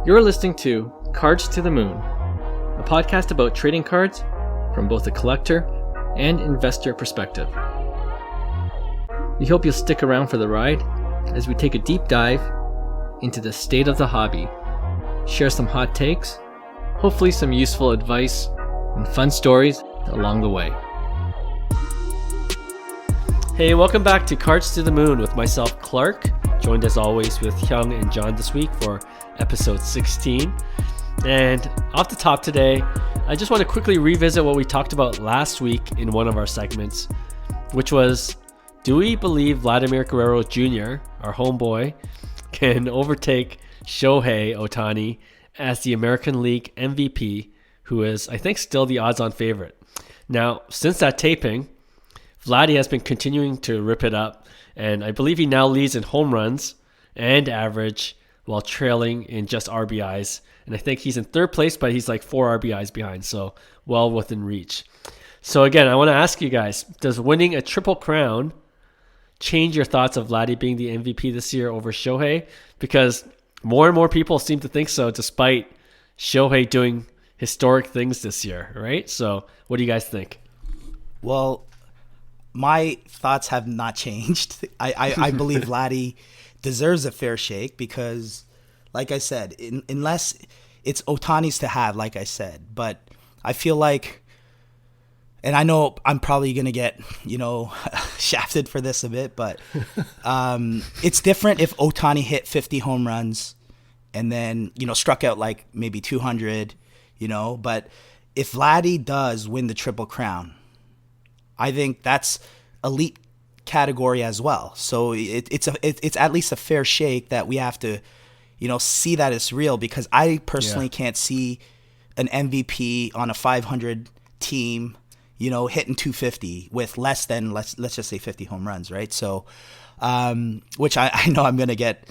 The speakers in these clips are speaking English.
You're listening to Cards to the Moon, a podcast about trading cards from both a collector and investor perspective. We hope you'll stick around for the ride as we take a deep dive into the state of the hobby, share some hot takes, hopefully some useful advice, and fun stories along the way. Hey, welcome back to Cards to the Moon with myself, Clark, joined as always with Hyung and John this week for episode 16. And off the top today, I just want to quickly revisit what we talked about last week in one of our segments, which was, do we believe Vladimir Guerrero Jr., our homeboy, can overtake Shohei Ohtani as the American League MVP, who is, I think, still the odds-on favorite. Now, since that taping, Vladdy has been continuing to rip it up, and I believe he now leads in home runs and average while trailing in just RBIs. And I think he's in third place, but he's like 4 RBIs behind, so well within reach. So again, I want to ask you guys, does winning a triple crown change your thoughts of Vladdy being the MVP this year over Shohei? Because more and more people seem to think so, despite Shohei doing historic things this year, right? So what do you guys think? Well, my thoughts have not changed. I believe Vladdy deserves a fair shake because, like I said, unless it's Ohtani's to have, like I said. But I feel like, and I know I'm probably going to get, shafted for this a bit, but it's different if Ohtani hit 50 home runs and then, struck out like maybe 200, But if Vladdy does win the Triple Crown, I think that's elite category as well. So it's at least a fair shake that we have to, see that it's real, because I personally can't see an MVP on a 500 team, hitting 250 with less than let's just say 50 home runs, right? So, which I know I'm gonna get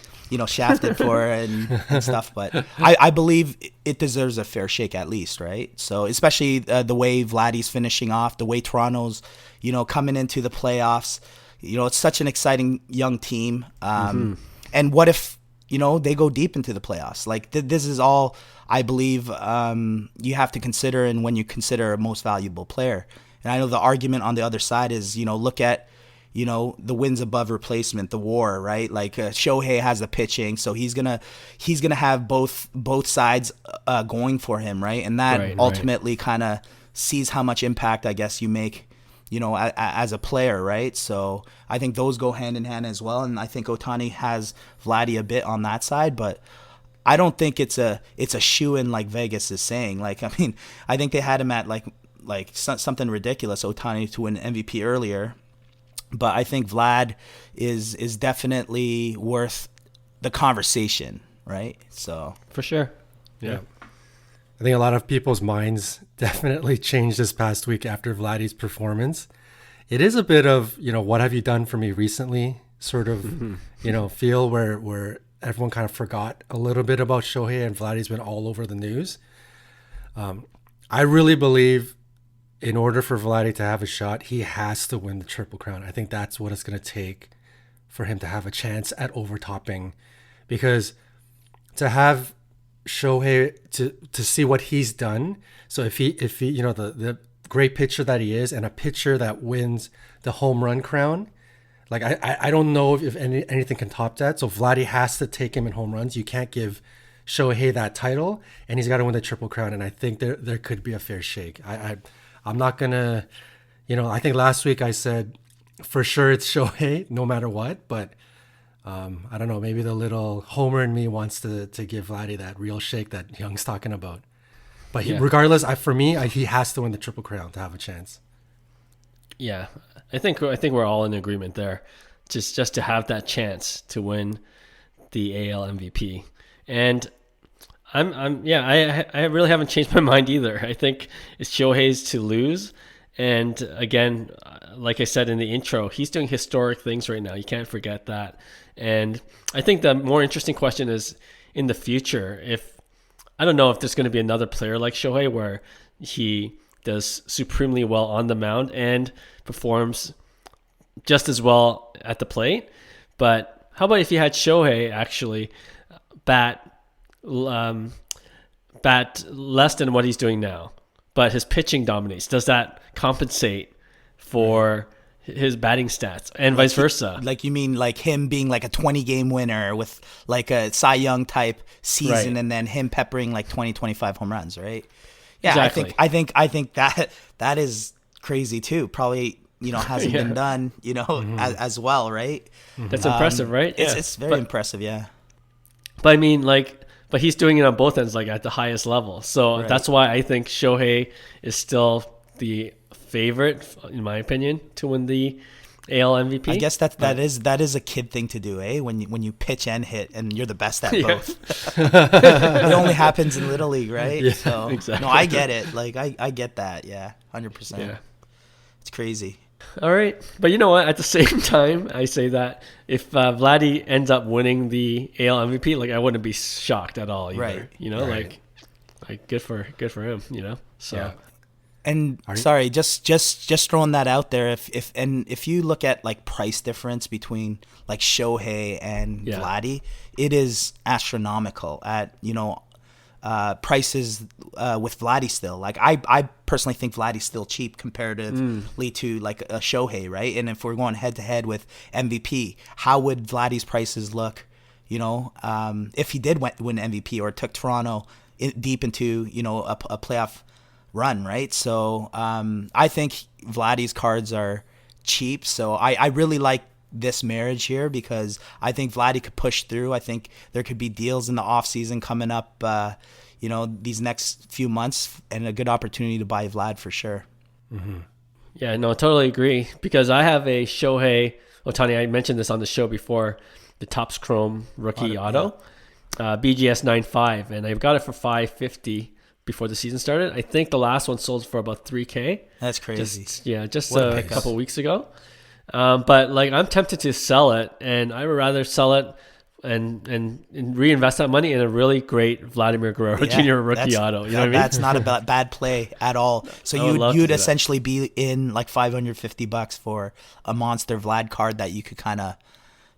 shafted for and stuff, but I believe it deserves a fair shake at least, right? So especially the way Vladdy's finishing off, the way Toronto's coming into the playoffs. It's such an exciting young team. And what if, they go deep into the playoffs? Like this is all, I believe, you have to consider, and when you consider a most valuable player. And I know the argument on the other side is, look at, the wins above replacement, the WAR, right? Like Shohei has the pitching, so he's gonna have both sides going for him, right? And that ultimately kind of sees how much impact, I guess, you make, as a player, right? So I think those go hand in hand as well, and I think Ohtani has Vladdy a bit on that side, but I don't think it's a shoo-in like Vegas is saying. Like, I mean, I think they had him at like something ridiculous, Ohtani to win MVP earlier, but I think Vlad is definitely worth the conversation, right? So for sure, yeah. I think a lot of people's minds definitely changed this past week after Vladdy's performance. It is a bit of, what have you done for me recently sort of, feel where everyone kind of forgot a little bit about Shohei, and Vladdy's been all over the news. I really believe in order for Vladdy to have a shot, he has to win the Triple Crown. I think that's what it's going to take for him to have a chance at overtopping, because to have Shohei to see what he's done. So if he the great pitcher that he is, and a pitcher that wins the home run crown, like I don't know if anything can top that. So Vladdy has to take him in home runs. You can't give Shohei that title, and he's got to win the Triple Crown. And I think there could be a fair shake. I'm not gonna, I think last week I said for sure it's Shohei no matter what, but I don't know, maybe the little homer in me wants to give Vladdy that real shake that Hyung's talking about. But regardless, for me, he has to win the Triple Crown to have a chance. Yeah, I think we're all in agreement there. Just to have that chance to win the AL MVP. And I really haven't changed my mind either. I think it's Shohei's to lose. And again, like I said in the intro, he's doing historic things right now. You can't forget that. And I think the more interesting question is in the future, I don't know if there's going to be another player like Shohei where he does supremely well on the mound and performs just as well at the plate. But how about if you had Shohei actually bat bat less than what he's doing now, but his pitching dominates, does that compensate for his batting stats and vice versa? Like you mean like him being like a 20-game winner with like a Cy Young type season, Right. and then him peppering like 20, 25 home runs, right? Yeah, Exactly. I think that is crazy too. Probably, hasn't Yeah. been done, as well, right? That's impressive, right? It's very impressive, yeah. But I mean, but he's doing it on both ends, like at the highest level. So Right. that's why I think Shohei is still the favorite, in my opinion, to win the AL MVP. I guess that is a kid thing to do, eh? When you pitch and hit, and you're the best at Yeah. both. It only happens in Little League, right? Yeah, So exactly. no, I get it. Like I get that. Yeah, 100%. Yeah. It's crazy. All right. But you know what? At the same time, I say that if Vladdy ends up winning the AL MVP, like I wouldn't be shocked at all either. Right. Right. Like good for him, So Yeah. And Are you- sorry, just throwing that out there. If you look at like price difference between like Shohei and Yeah. Vladdy, it is astronomical at prices with Vladdy still. Like I personally think Vladdy's still cheap comparatively to like a Shohei, right? And if we're going head to head with MVP, how would Vladdy's prices look? If he did win MVP or took Toronto deep into a playoff run, right? So I think Vladdy's cards are cheap. So I really like this marriage here because I think Vladdy could push through. I think there could be deals in the offseason coming up, these next few months, and a good opportunity to buy Vlad for sure. yeah, no, totally agree. Because I have a Shohei Ohtani. I mentioned this on the show before, the Topps Chrome rookie auto, BGS 9.5, and I've got it for $550 before the season started. I think the last one sold for about $3,000. That's crazy. Just What a a pickup. couple weeks ago. But like I'm tempted to sell it, and I would rather sell it and reinvest that money in a really great Vladimir Guerrero Yeah, Jr. rookie that's- auto. You know what I mean? That's not a bad play at all. So I would love to you'd do that. essentially be in like $550 for a monster Vlad card that you could kind of,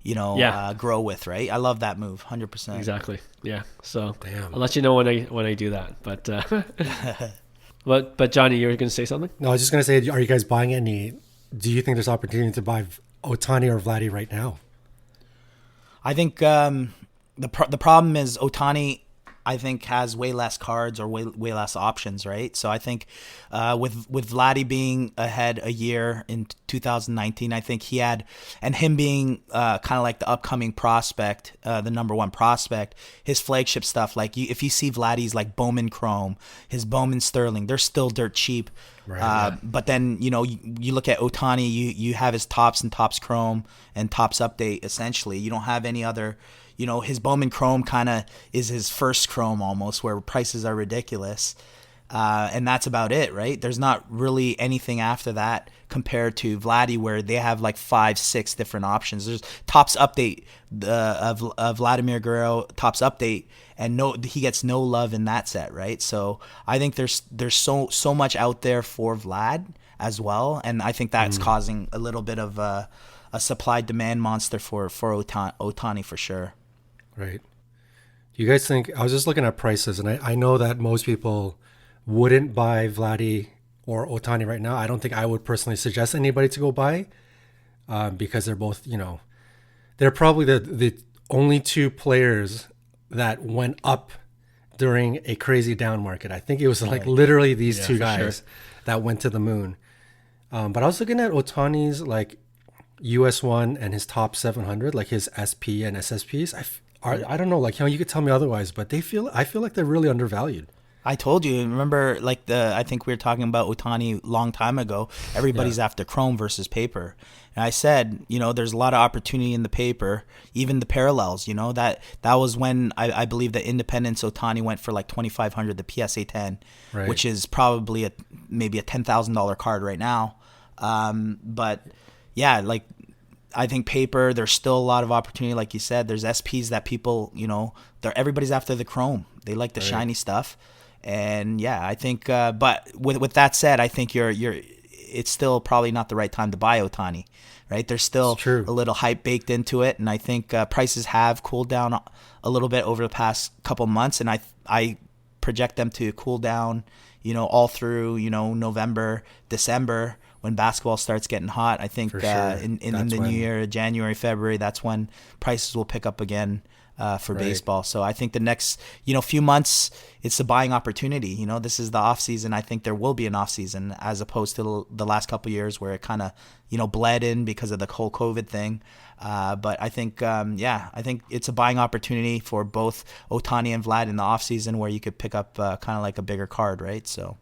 Yeah. grow with, right? I love that move, 100%. Exactly. Yeah. So Damn. I'll let you know when I do that. But but Johnny, you were going to say something? No, I was just gonna say, are you guys buying any? Do you think there's opportunity to buy Ohtani or Vladdy right now? I think the problem is Ohtani, I think, has way less cards or way less options, right? So I think with Vladdy being ahead a year in 2019, I think he had, and him being kind of like the upcoming prospect, the number one prospect, his flagship stuff, like if you see Vladdy's like Bowman Chrome, his Bowman Sterling, they're still dirt cheap. Right. But then, you look at Ohtani, you have his Topps and Topps Chrome and Topps Update, essentially. You don't have any other, his Bowman Chrome kind of is his first Chrome almost, where prices are ridiculous. And that's about it, right? There's not really anything after that compared to Vladdy, where they have like 5-6 different options. There's Topps Update of Vladimir Guerrero Topps Update, and he gets no love in that set, right? So I think there's so much out there for Vlad as well, and I think that's causing a little bit of a supply demand monster for Ohtani for sure. Right. Do you guys think? I was just looking at prices, and I know that most people wouldn't buy Vladdy or Ohtani right now. I don't think I would personally suggest anybody to go buy because they're both, they're probably the only two players that went up during a crazy down market. I think it was like literally these two for guys sure. that went to the moon. But I was looking at Ohtani's like US1 and his top 700, like his SP and SSPs. I don't know, like, you could tell me otherwise, but I feel like they're really undervalued. I told you, remember, like I think we were talking about Ohtani long time ago. Everybody's after Chrome versus paper. And I said, there's a lot of opportunity in the paper, even the parallels, that was when I believe the Independence Ohtani went for like $2,500, the PSA 10, Right. which is probably maybe a $10,000 card right now. But yeah, like, I think paper, there's still a lot of opportunity. Like you said, there's SPs that people, everybody's after the Chrome. They like the shiny stuff. And yeah, I think, but with that said, I think you're it's still probably not the right time to buy Ohtani, right? There's still a little hype baked into it, and I think prices have cooled down a little bit over the past couple months, and I project them to cool down, all through, November, December, when basketball starts getting hot. I think in the new year, January, February, that's when prices will pick up again for baseball. So I think the next, few months, it's a buying opportunity. This is the off season. I think there will be an off season as opposed to the last couple of years where it kind of, bled in because of the whole COVID thing. But I think, I think it's a buying opportunity for both Ohtani and Vlad in the off season where you could pick up kind of like a bigger card, right? So.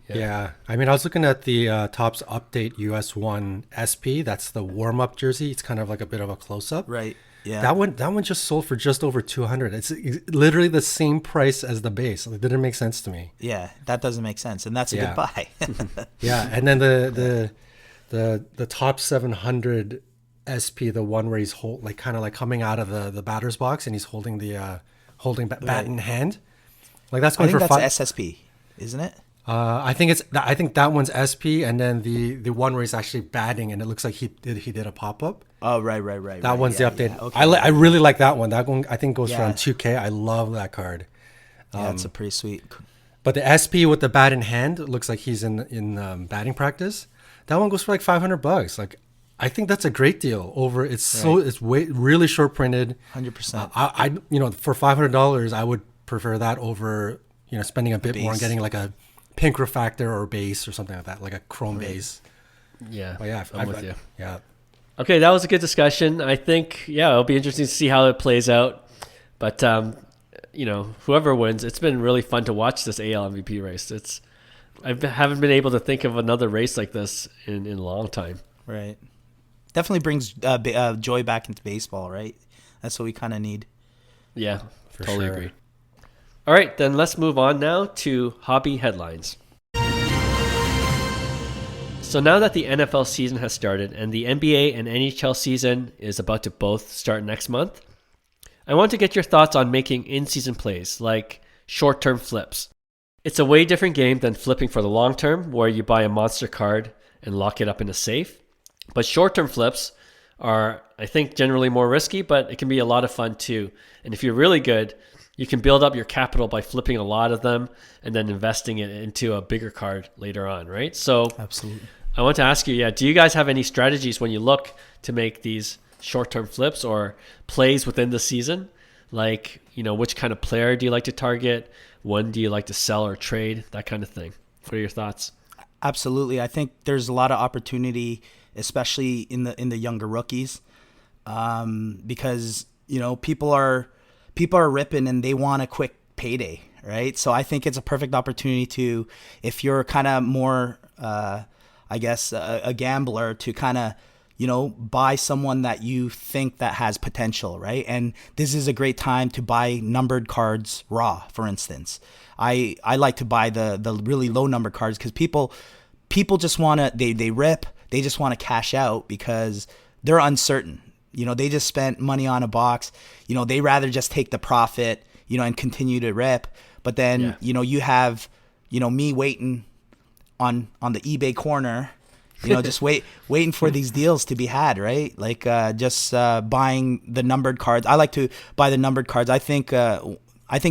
Yeah. I mean, I was looking at the Topps Update US1 SP. That's the warm-up jersey. It's kind of like a bit of a close-up. Right. Yeah. That one just sold for just over 200. It's literally the same price as the base. It didn't make sense to me. Yeah, that doesn't make sense, and that's a good buy. Yeah, and then the top 700 SP, the one where he's kind of coming out of the batter's box and he's holding the bat in hand. Like that's going I think for that's SSP, isn't it? I think that one's SP, and then the one where he's actually batting and it looks like he did a pop up. Oh, right. That one's the update. Yeah. Okay. I really like that one. That one I think goes around 2K. I love that card. Yeah, it's a pretty sweet. But the SP with the bat in hand, it looks like he's in batting practice. That one goes for like $500. Like, I think that's a great deal. It's really short printed. 100%. I for $500, I would prefer that over spending a bit more and getting like a pink refractor or base or something like that, like a chrome base. Yeah. But yeah, I'm with you. Yeah. Okay, that was a good discussion. I think, it'll be interesting to see how it plays out. But, whoever wins, it's been really fun to watch this AL MVP race. I haven't been able to think of another race like this in a long time. Right. Definitely brings joy back into baseball, right? That's what we kind of need. Yeah, totally agree. All right, then let's move on now to hobby headlines. So now that the NFL season has started and the NBA and NHL season is about to both start next month, I want to get your thoughts on making in-season plays, like short-term flips. It's a way different game than flipping for the long term, where you buy a monster card and lock it up in a safe. But short-term flips are, I think, generally more risky, but it can be a lot of fun too. And if you're really good, you can build up your capital by flipping a lot of them and then investing it into a bigger card later on, right? So absolutely. I want to ask you, do you guys have any strategies when you look to make these short-term flips or plays within the season? Like, which kind of player do you like to target? When do you like to sell or trade? That kind of thing. What are your thoughts? Absolutely. I think there's a lot of opportunity, especially in the younger rookies, because, people are ripping and they want a quick payday, right? So I think it's a perfect opportunity to, if you're kind of more, a gambler, to kind of, buy someone that you think that has potential, right? And this is a great time to buy numbered cards raw, for instance. I like to buy the really low numbered cards because people just want to, they rip, they just want to cash out because they're uncertain. They just spent money on a box. They rather just take the profit, and continue to rip. But then, you have, me waiting on the eBay corner, just waiting for these deals to be had, right? Like just buying the numbered cards. I like to buy the numbered cards. I think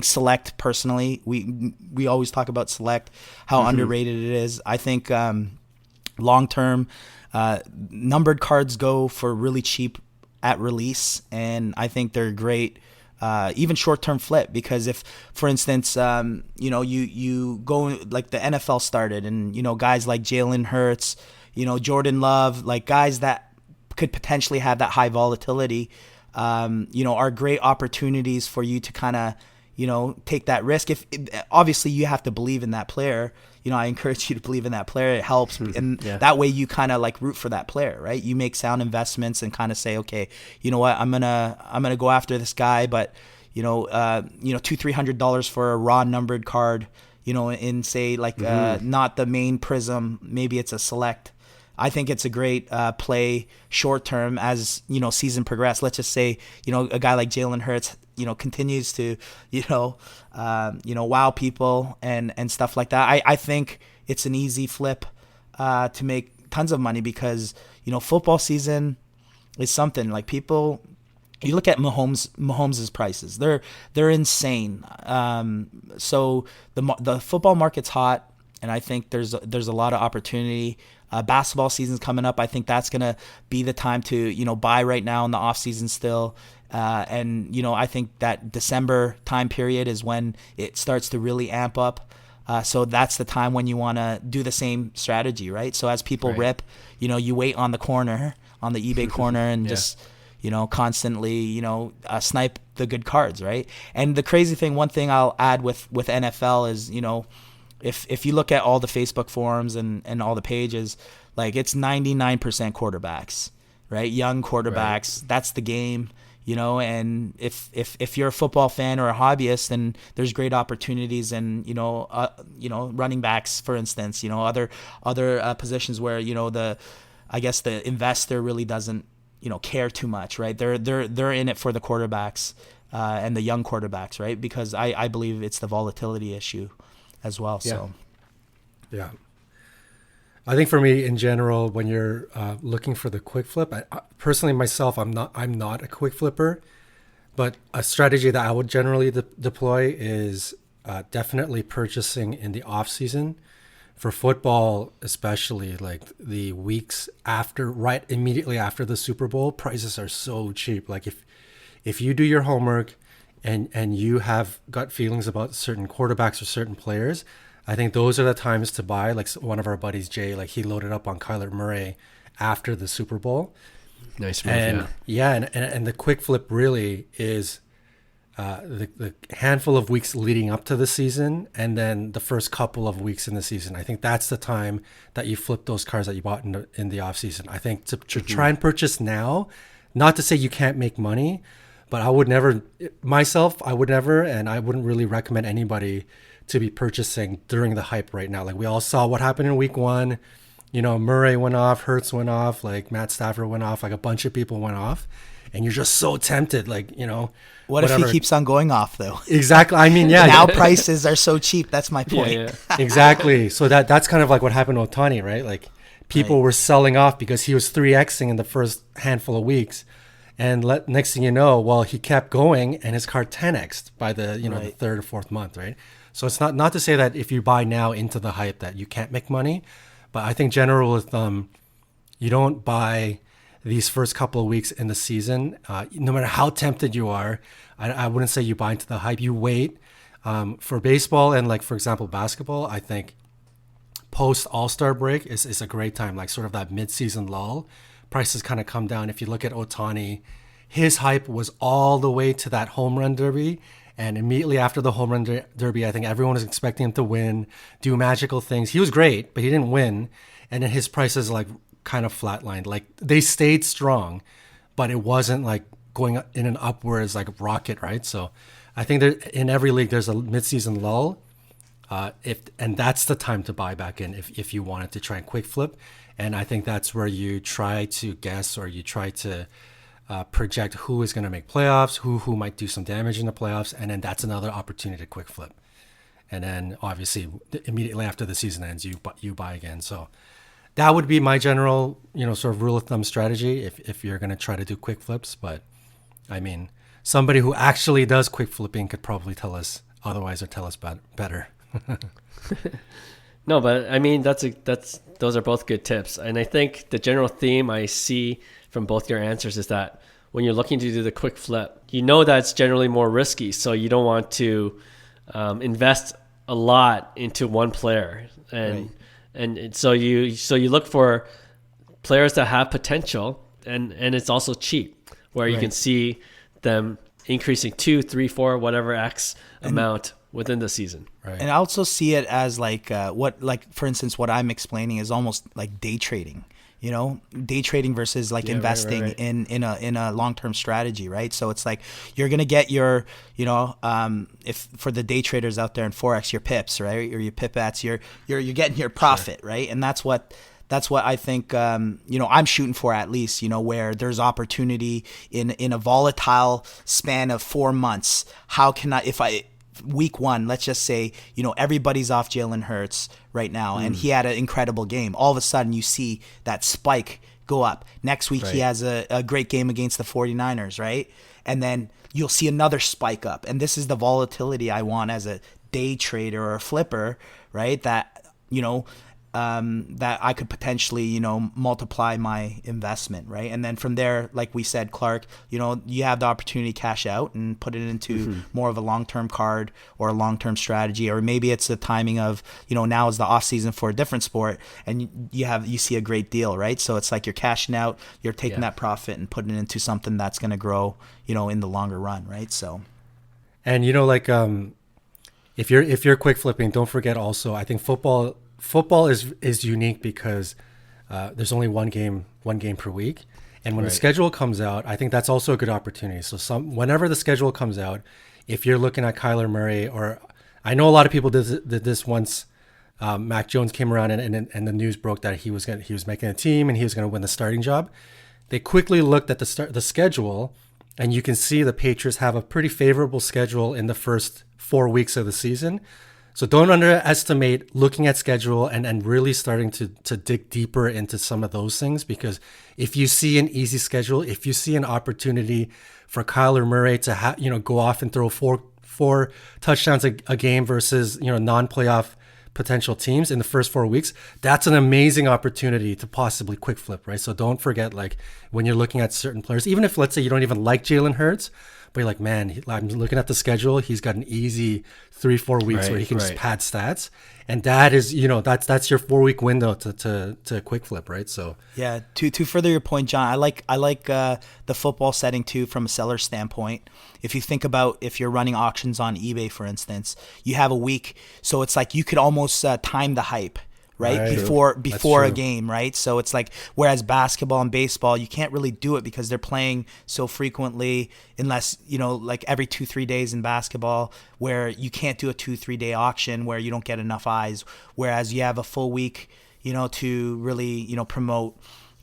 Select, personally, we always talk about Select, how underrated it is. I think long term, numbered cards go for really cheap at release, and I think they're great. Even short-term flip, because if, for instance, you go, like the NFL started, and guys like Jalen Hurts, Jordan Love, like guys that could potentially have that high volatility, are great opportunities for you to kind of, take that risk. If obviously you have to believe in that player, I encourage you to believe in that player. It helps, and that way you kind of like root for that player, right? You make sound investments and kind of say, okay, you know what, I'm gonna go after this guy, but $200-$300 for a raw numbered card, in say like not the main prism, maybe it's a Select. I think it's a great play short term as season progress. Let's just say a guy like Jalen Hurts continues to wow people and stuff like that. I think it's an easy flip to make tons of money because, football season is something like people. You look at Mahomes's prices; they're insane. So the football market's hot, and I think there's a lot of opportunity. Basketball season's coming up. I think that's gonna be the time to buy right now in the off season still. And I think that December time period is when it starts to really amp up. So that's the time when you want to do the same strategy, right? So as people rip, you wait on the corner, on the eBay corner, and just constantly snipe the good cards, right? And the crazy thing, one thing I'll add with NFL is if you look at all the Facebook forums and all the pages, like it's 99% quarterbacks, right? Young quarterbacks. Right. That's the game. And if you're a football fan or a hobbyist, then there's great opportunities and running backs, for instance, other positions where I guess the investor really doesn't care too much, right? They're in it for the quarterbacks and the young quarterbacks, right? Because I believe it's the volatility issue as well. Yeah. So yeah. I think for me in general, when you're looking for the quick flip, I personally myself, I'm not a quick flipper, but a strategy that I would generally deploy is definitely purchasing in the off season. For football, especially like the weeks after, right immediately after the Super Bowl, prices are so cheap. Like if you do your homework and you have gut feelings about certain quarterbacks or certain players, I think those are the times to buy. Like one of our buddies, Jay, like he loaded up on Kyler Murray after the Super Bowl. Nice move, and the quick flip really is the handful of weeks leading up to the season, and then the first couple of weeks in the season. I think that's the time that you flip those cars that you bought in the off season. I think to try and purchase now, not to say you can't make money, but I would never, and I wouldn't really recommend anybody to be purchasing during the hype right now. Like we all saw what happened in week 1. Murray went off, Hurts went off, like Matt Stafford went off, like a bunch of people went off, and you're just so tempted, like, what whatever. If he keeps on going off though? Exactly. I mean, yeah. Now prices are so cheap. That's my point. Yeah. Exactly. So that's kind of like what happened to Ohtani, right? Like people were selling off because he was 3Xing in the first handful of weeks. And next thing you know, he kept going and his car 10X'd by the, the third or fourth month, right? So it's not to say that if you buy now into the hype that you can't make money, but I think general rule of thumb, you don't buy these first couple of weeks in the season, no matter how tempted you are. I wouldn't say you buy into the hype. You wait. For baseball and like, for example, basketball, I think post All-Star break is a great time, like sort of that mid-season lull. Prices kind of come down. If you look at Ohtani, his hype was all the way to that home run derby. And immediately after the home run derby, I think everyone was expecting him to win, do magical things. He was great, but he didn't win. And then his prices like kind of flatlined. Like they stayed strong, but it wasn't like going in an upwards like rocket, right? So I think that in every league there's a midseason lull. And that's the time to buy back in if you wanted to try and quick flip. And I think that's where you try to guess or you try to project who is going to make playoffs, who might do some damage in the playoffs, and then that's another opportunity to quick flip. And then obviously immediately after the season ends, you buy again. So that would be my general, sort of rule of thumb strategy if you're going to try to do quick flips. But I mean, somebody who actually does quick flipping could probably tell us otherwise or tell us better. No, but I mean, those are both good tips. And I think the general theme I see from both your answers is that when you're looking to do the quick flip, that it's generally more risky. So you don't want to invest a lot into one player. And so you look for players that have potential and it's also cheap, where you can see them increasing 2, 3, 4, whatever X amount within the season. Right. And I also see it as for instance, what I'm explaining is almost like day trading, day trading versus like investing in a long-term strategy, right? So it's like you're going to get your, if for the day traders out there in Forex, your pips, right? Or your pipettes, you're getting your profit, right? And that's what I think, I'm shooting for, at least, where there's opportunity in a volatile span of 4 months. How can week one, let's just say, everybody's off Jalen Hurts right now, and he had an incredible game. All of a sudden, you see that spike go up. Next week, he has a great game against the 49ers, right? And then you'll see another spike up. And this is the volatility I want as a day trader or a flipper, right? That, that I could potentially, multiply my investment, right? And then from there, like we said, Clark, you have the opportunity to cash out and put it into more of a long-term card or a long-term strategy, or maybe it's the timing of, now is the off season for a different sport, and you see a great deal, right? So it's like you're cashing out, you're taking that profit and putting it into something that's going to grow, in the longer run, right? So, and if you're quick flipping, don't forget also, I think football is unique because there's only one game per week, and when the schedule comes out, I think that's also a good opportunity. So whenever the schedule comes out, if you're looking at Kyler Murray, or I know a lot of people did this once Mac Jones came around and the news broke that he was making a team and he was going to win the starting job. They quickly looked at the schedule, and you can see the Patriots have a pretty favorable schedule in the first 4 weeks of the season. So don't underestimate looking at schedule and really starting to dig deeper into some of those things, because if you see an easy schedule, if you see an opportunity for Kyler Murray to go off and throw four touchdowns a game versus non-playoff potential teams in the first 4 weeks, that's an amazing opportunity to possibly quick flip, right? So don't forget, like, when you're looking at certain players, even if let's say you don't even like Jalen Hurts, but you're like, man, I'm looking at the schedule, he's got an easy 3-4 weeks where he can just pad stats, and that is that's your 4 week window to quick flip, right? So yeah, to further your point, John, I like the football setting too from a seller standpoint. If you think about, if you're running auctions on eBay, for instance, you have a week, so it's like you could almost time the hype, right? Before a game, right? So it's like, whereas basketball and baseball, you can't really do it because they're playing so frequently, unless, like every 2-3 days in basketball, where you can't do a 2-3 day auction where you don't get enough eyes. Whereas you have a full week, to really, promote,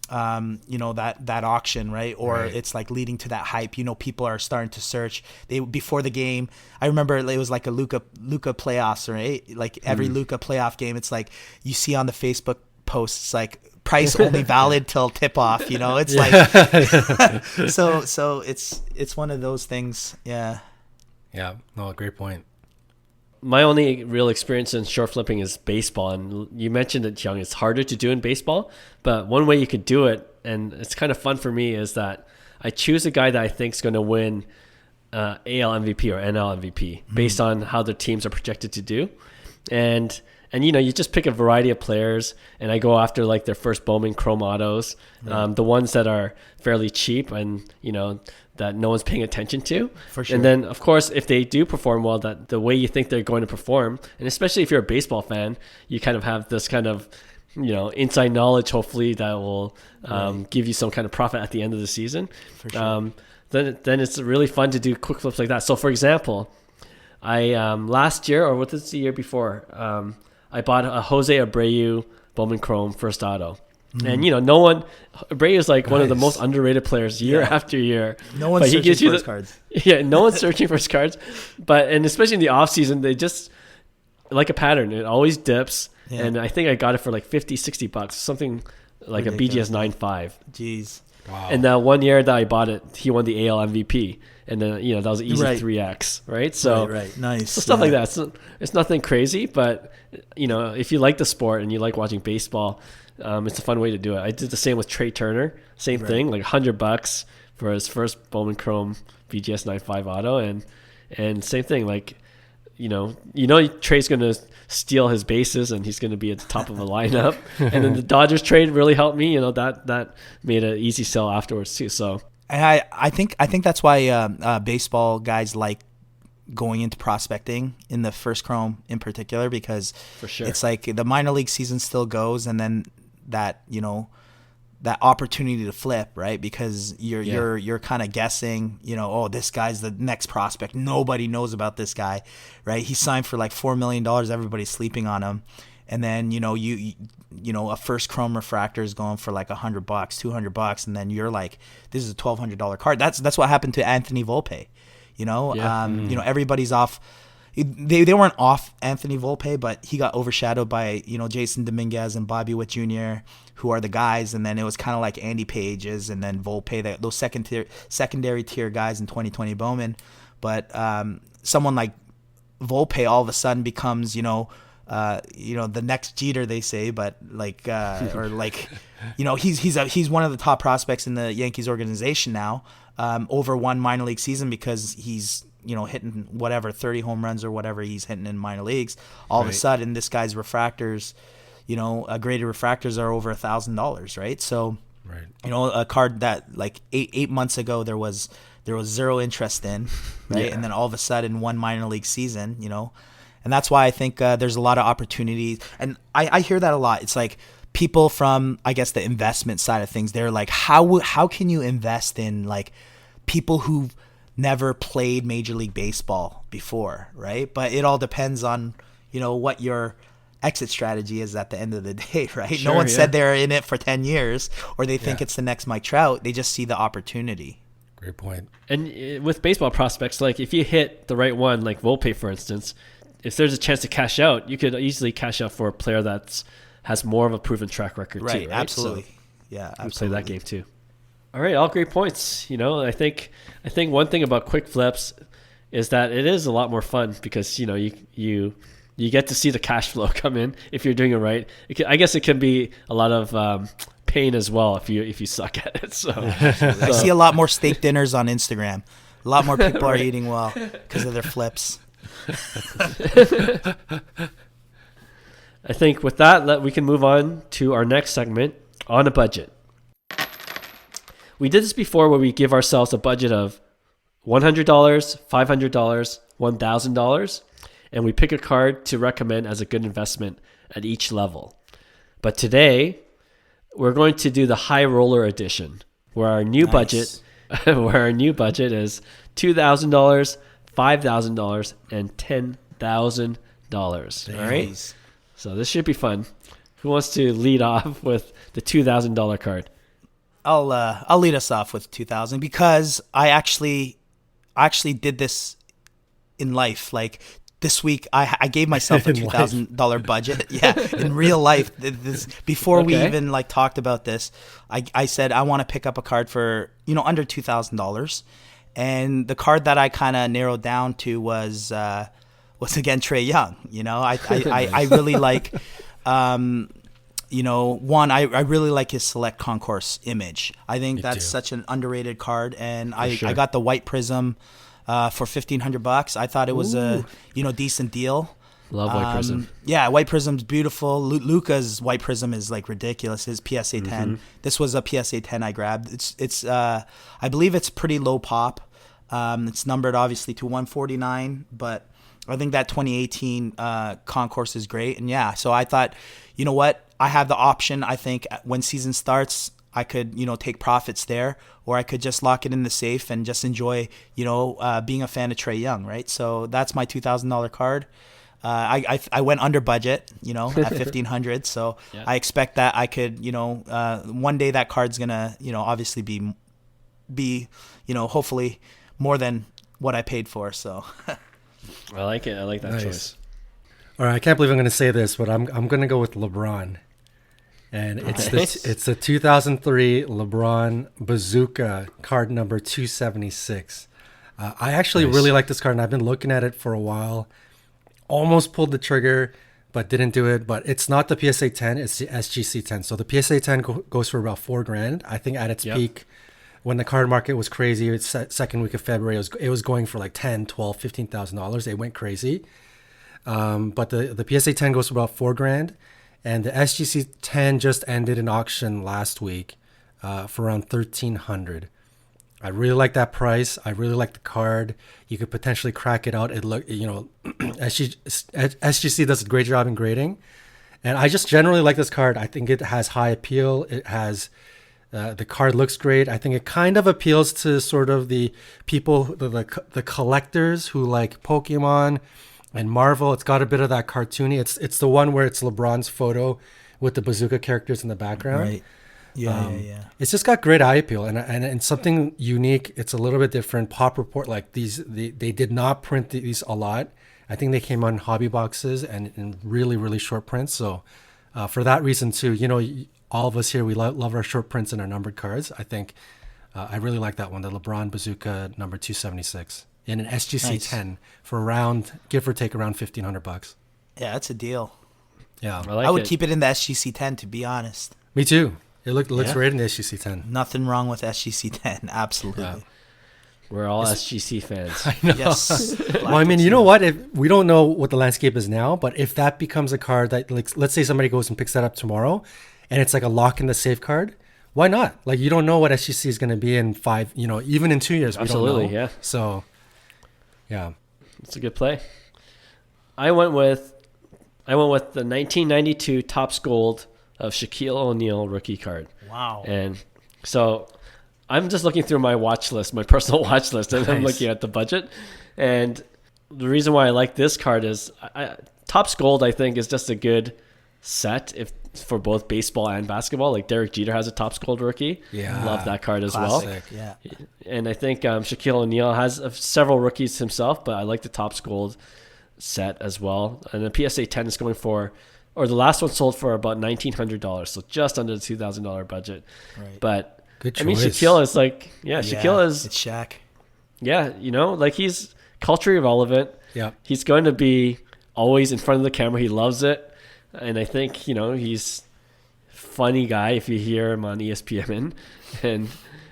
that auction, right? Or it's like leading to that hype. People are starting to search. Before the game, I remember it was like a Luka playoffs, right? Like every Luka playoff game, it's like you see on the Facebook posts, like price only valid till tip off. It's like so it's one of those things. Yeah. Yeah. No, great point. My only real experience in short flipping is baseball, and you mentioned it, Hyung. It's harder to do in baseball, but one way you could do it, and it's kind of fun for me, is that I choose a guy that I think is going to win AL MVP or NL MVP based on how their teams are projected to do, and you just pick a variety of players, and I go after like their first Bowman Chrome autos, the ones that are fairly cheap and that no one's paying attention to. For sure. And then, of course, if they do perform well, that the way you think they're going to perform, and especially if you're a baseball fan, you kind of have this kind of, inside knowledge, hopefully, that will give you some kind of profit at the end of the season. For sure. Then it's really fun to do quick flips like that. So, for example, I last year, or what was the year before, I bought a Jose Abreu Bowman Chrome first auto. And no one, Abreu is like one of the most underrated players year after year. No one's searching for his cards. Yeah, no one's searching for his cards. And especially in the off season, they just like a pattern. It always dips. Yeah. And I think I got it for like $50-$60, something like ridiculous. A BGS 9.5. Jeez. Wow. And that one year that I bought it, he won the AL MVP. And then, that was an easy 3X, right? So, nice. So stuff like that. It's nothing crazy, but, if you like the sport and you like watching baseball, it's a fun way to do it. I did the same with Trey Turner. Same thing, like $100 for his first Bowman Chrome BGS 9.5 auto, and same thing. Like, Trey's going to steal his bases and he's going to be at the top of the lineup. And then the Dodgers trade really helped me. That made an easy sell afterwards too. So, and I think that's why baseball guys like going into prospecting in the first Chrome in particular, because for sure it's like the minor league season still goes, and then that that opportunity to flip, right? Because you're kind of guessing, this guy's the next prospect, nobody knows about this guy, right? He signed for like $4 million, everybody's sleeping on him, and then a first Chrome refractor is going for like $100, $200, and then you're like, this is a $1,200 card. That's what happened to Anthony Volpe. Everybody's off they weren't off Anthony Volpe, but he got overshadowed by, Jason Dominguez and Bobby Witt Jr., who are the guys, and then it was kind of like Andy Page's and then Volpe, those secondary tier guys in 2020 Bowman. But someone like Volpe all of a sudden becomes, the next Jeter, they say, but like, or like, he's one of the top prospects in the Yankees organization now, over one minor league season because he's, hitting whatever 30 home runs or whatever he's hitting in minor leagues. All of a sudden, this guy's refractors, graded refractors are over $1,000, right? So, a card that like eight months ago there was zero interest in, right? Yeah. And then all of a sudden, one minor league season, and that's why I think there's a lot of opportunities. And I hear that a lot. It's like people from, I guess, the investment side of things, they're like, how can you invest in like people who've never played Major League Baseball before, right? But it all depends on, what your exit strategy is at the end of the day, right? Sure, no one said they're in it for 10 years or they think it's the next Mike Trout. They just see the opportunity. Great point. And with baseball prospects, like if you hit the right one, like Volpe, for instance, if there's a chance to cash out, you could easily cash out for a player that has more of a proven track record too, right? Absolutely. So yeah, play absolutely. that game too. All right, all great points. I think one thing about quick flips is that it is a lot more fun because you get to see the cash flow come in if you're doing it right. I guess it can be a lot of pain as well if you suck at it. So I see a lot more steak dinners on Instagram. A lot more people are eating well because of their flips. I think with that, we can move on to our next segment, On a Budget. We did this before where we give ourselves a budget of $100, $500, $1,000, and we pick a card to recommend as a good investment at each level. But today, we're going to do the high roller edition, where our new budget is $2,000, $5,000, and $10,000. All right. So this should be fun. Who wants to lead off with the $2,000 card? I'll lead us off with 2,000 because I actually did this in life. Like this week, I gave myself a $2,000 budget. Yeah, in real life. Before we even like talked about this, I said I want to pick up a card for under $2,000, and the card that I kind of narrowed down to was again Trae Young. I really like. I really like his Select Concourse image. I think that's such an underrated card, and I got the White Prism for $1,500. I thought it was a decent deal. Love White Prism. Yeah, White Prism's beautiful. Luca's White Prism is like ridiculous. His PSA 10. Mm-hmm. This was a PSA 10 I grabbed. It's I believe it's pretty low pop. It's numbered obviously to 149, but I think that 2018 Concourse is great. And yeah, so I thought, you know what? I have the option. I think when season starts, I could, take profits there, or I could just lock it in the safe and just enjoy, being a fan of Trae Young, right? So that's my $2,000 card. I went under budget, at $1,500. So yeah. I expect that I could, one day that card's gonna, obviously be, hopefully more than what I paid for. So. I like it. I like that choice. All right, I can't believe I'm going to say this, but I'm going to go with LeBron. And it's the 2003 LeBron Bazooka card number 276. I actually really like this card, and I've been looking at it for a while. Almost pulled the trigger, but didn't do it. But it's not the PSA 10; it's the SGC 10. So the PSA 10 goes for about $4,000. I think at its peak, when the card market was crazy, it's second week of February, it was going for like $10,000, $12,000, $15,000. It went crazy. But the PSA 10 goes for about $4,000. And the SGC 10 just ended an auction last week for around $1,300. I really like that price. I really like the card. You could potentially crack it out. SGC does a great job in grading. And I just generally like this card. I think it has high appeal. It has the card looks great. I think it kind of appeals to sort of the people, the collectors who like Pokemon and Marvel. It's got a bit of that cartoony. It's the one where it's LeBron's photo with the bazooka characters in the background. Yeah. It's just got great eye appeal and something unique. It's a little bit different. Pop Report, like they did not print these a lot. I think they came on hobby boxes and in really, really short prints. So for that reason too, all of us here, we love our short prints and our numbered cards. I think I really like that one, the LeBron Bazooka number 276 in an SGC 10 for around, give or take, around $1,500. Yeah, that's a deal. Yeah, I would keep it in the SGC 10, to be honest. Me too. It looks great in the SGC 10. Nothing wrong with SGC 10. Absolutely. Yeah. We're all SGC fans. I know. Yes. Well, I mean, you know what? If we don't know what the landscape is now, but if that becomes a card that, like, let's say somebody goes and picks that up tomorrow, and it's like a lock in the safe card, why not? Like, you don't know what SGC is going to be in 5, even in 2 years. Absolutely, we don't know. yeah. So, yeah, it's a good play. I went with the 1992 Topps Gold of Shaquille O'Neal rookie card. Wow. And so I'm just looking through my watch list, my personal watch list, and I'm looking at the budget. And the reason why I like this card is Topps Gold, I think, is just a good set for both baseball and basketball. Like Derek Jeter has a Topps Gold rookie. Yeah. Love that card as Classic. well. Yeah. And I think Shaquille O'Neal has several rookies himself, but I like the Topps Gold set as well. And the PSA 10 is going for, or the last one sold for about $1,900, so just under the $2,000 budget. Right. But good choice. I mean, Shaquille is like, Shaquille is, it's Shaq. yeah, like he's culturally relevant. Yeah. He's going to be always in front of the camera. He loves it. And I think, he's a funny guy if you hear him on ESPN.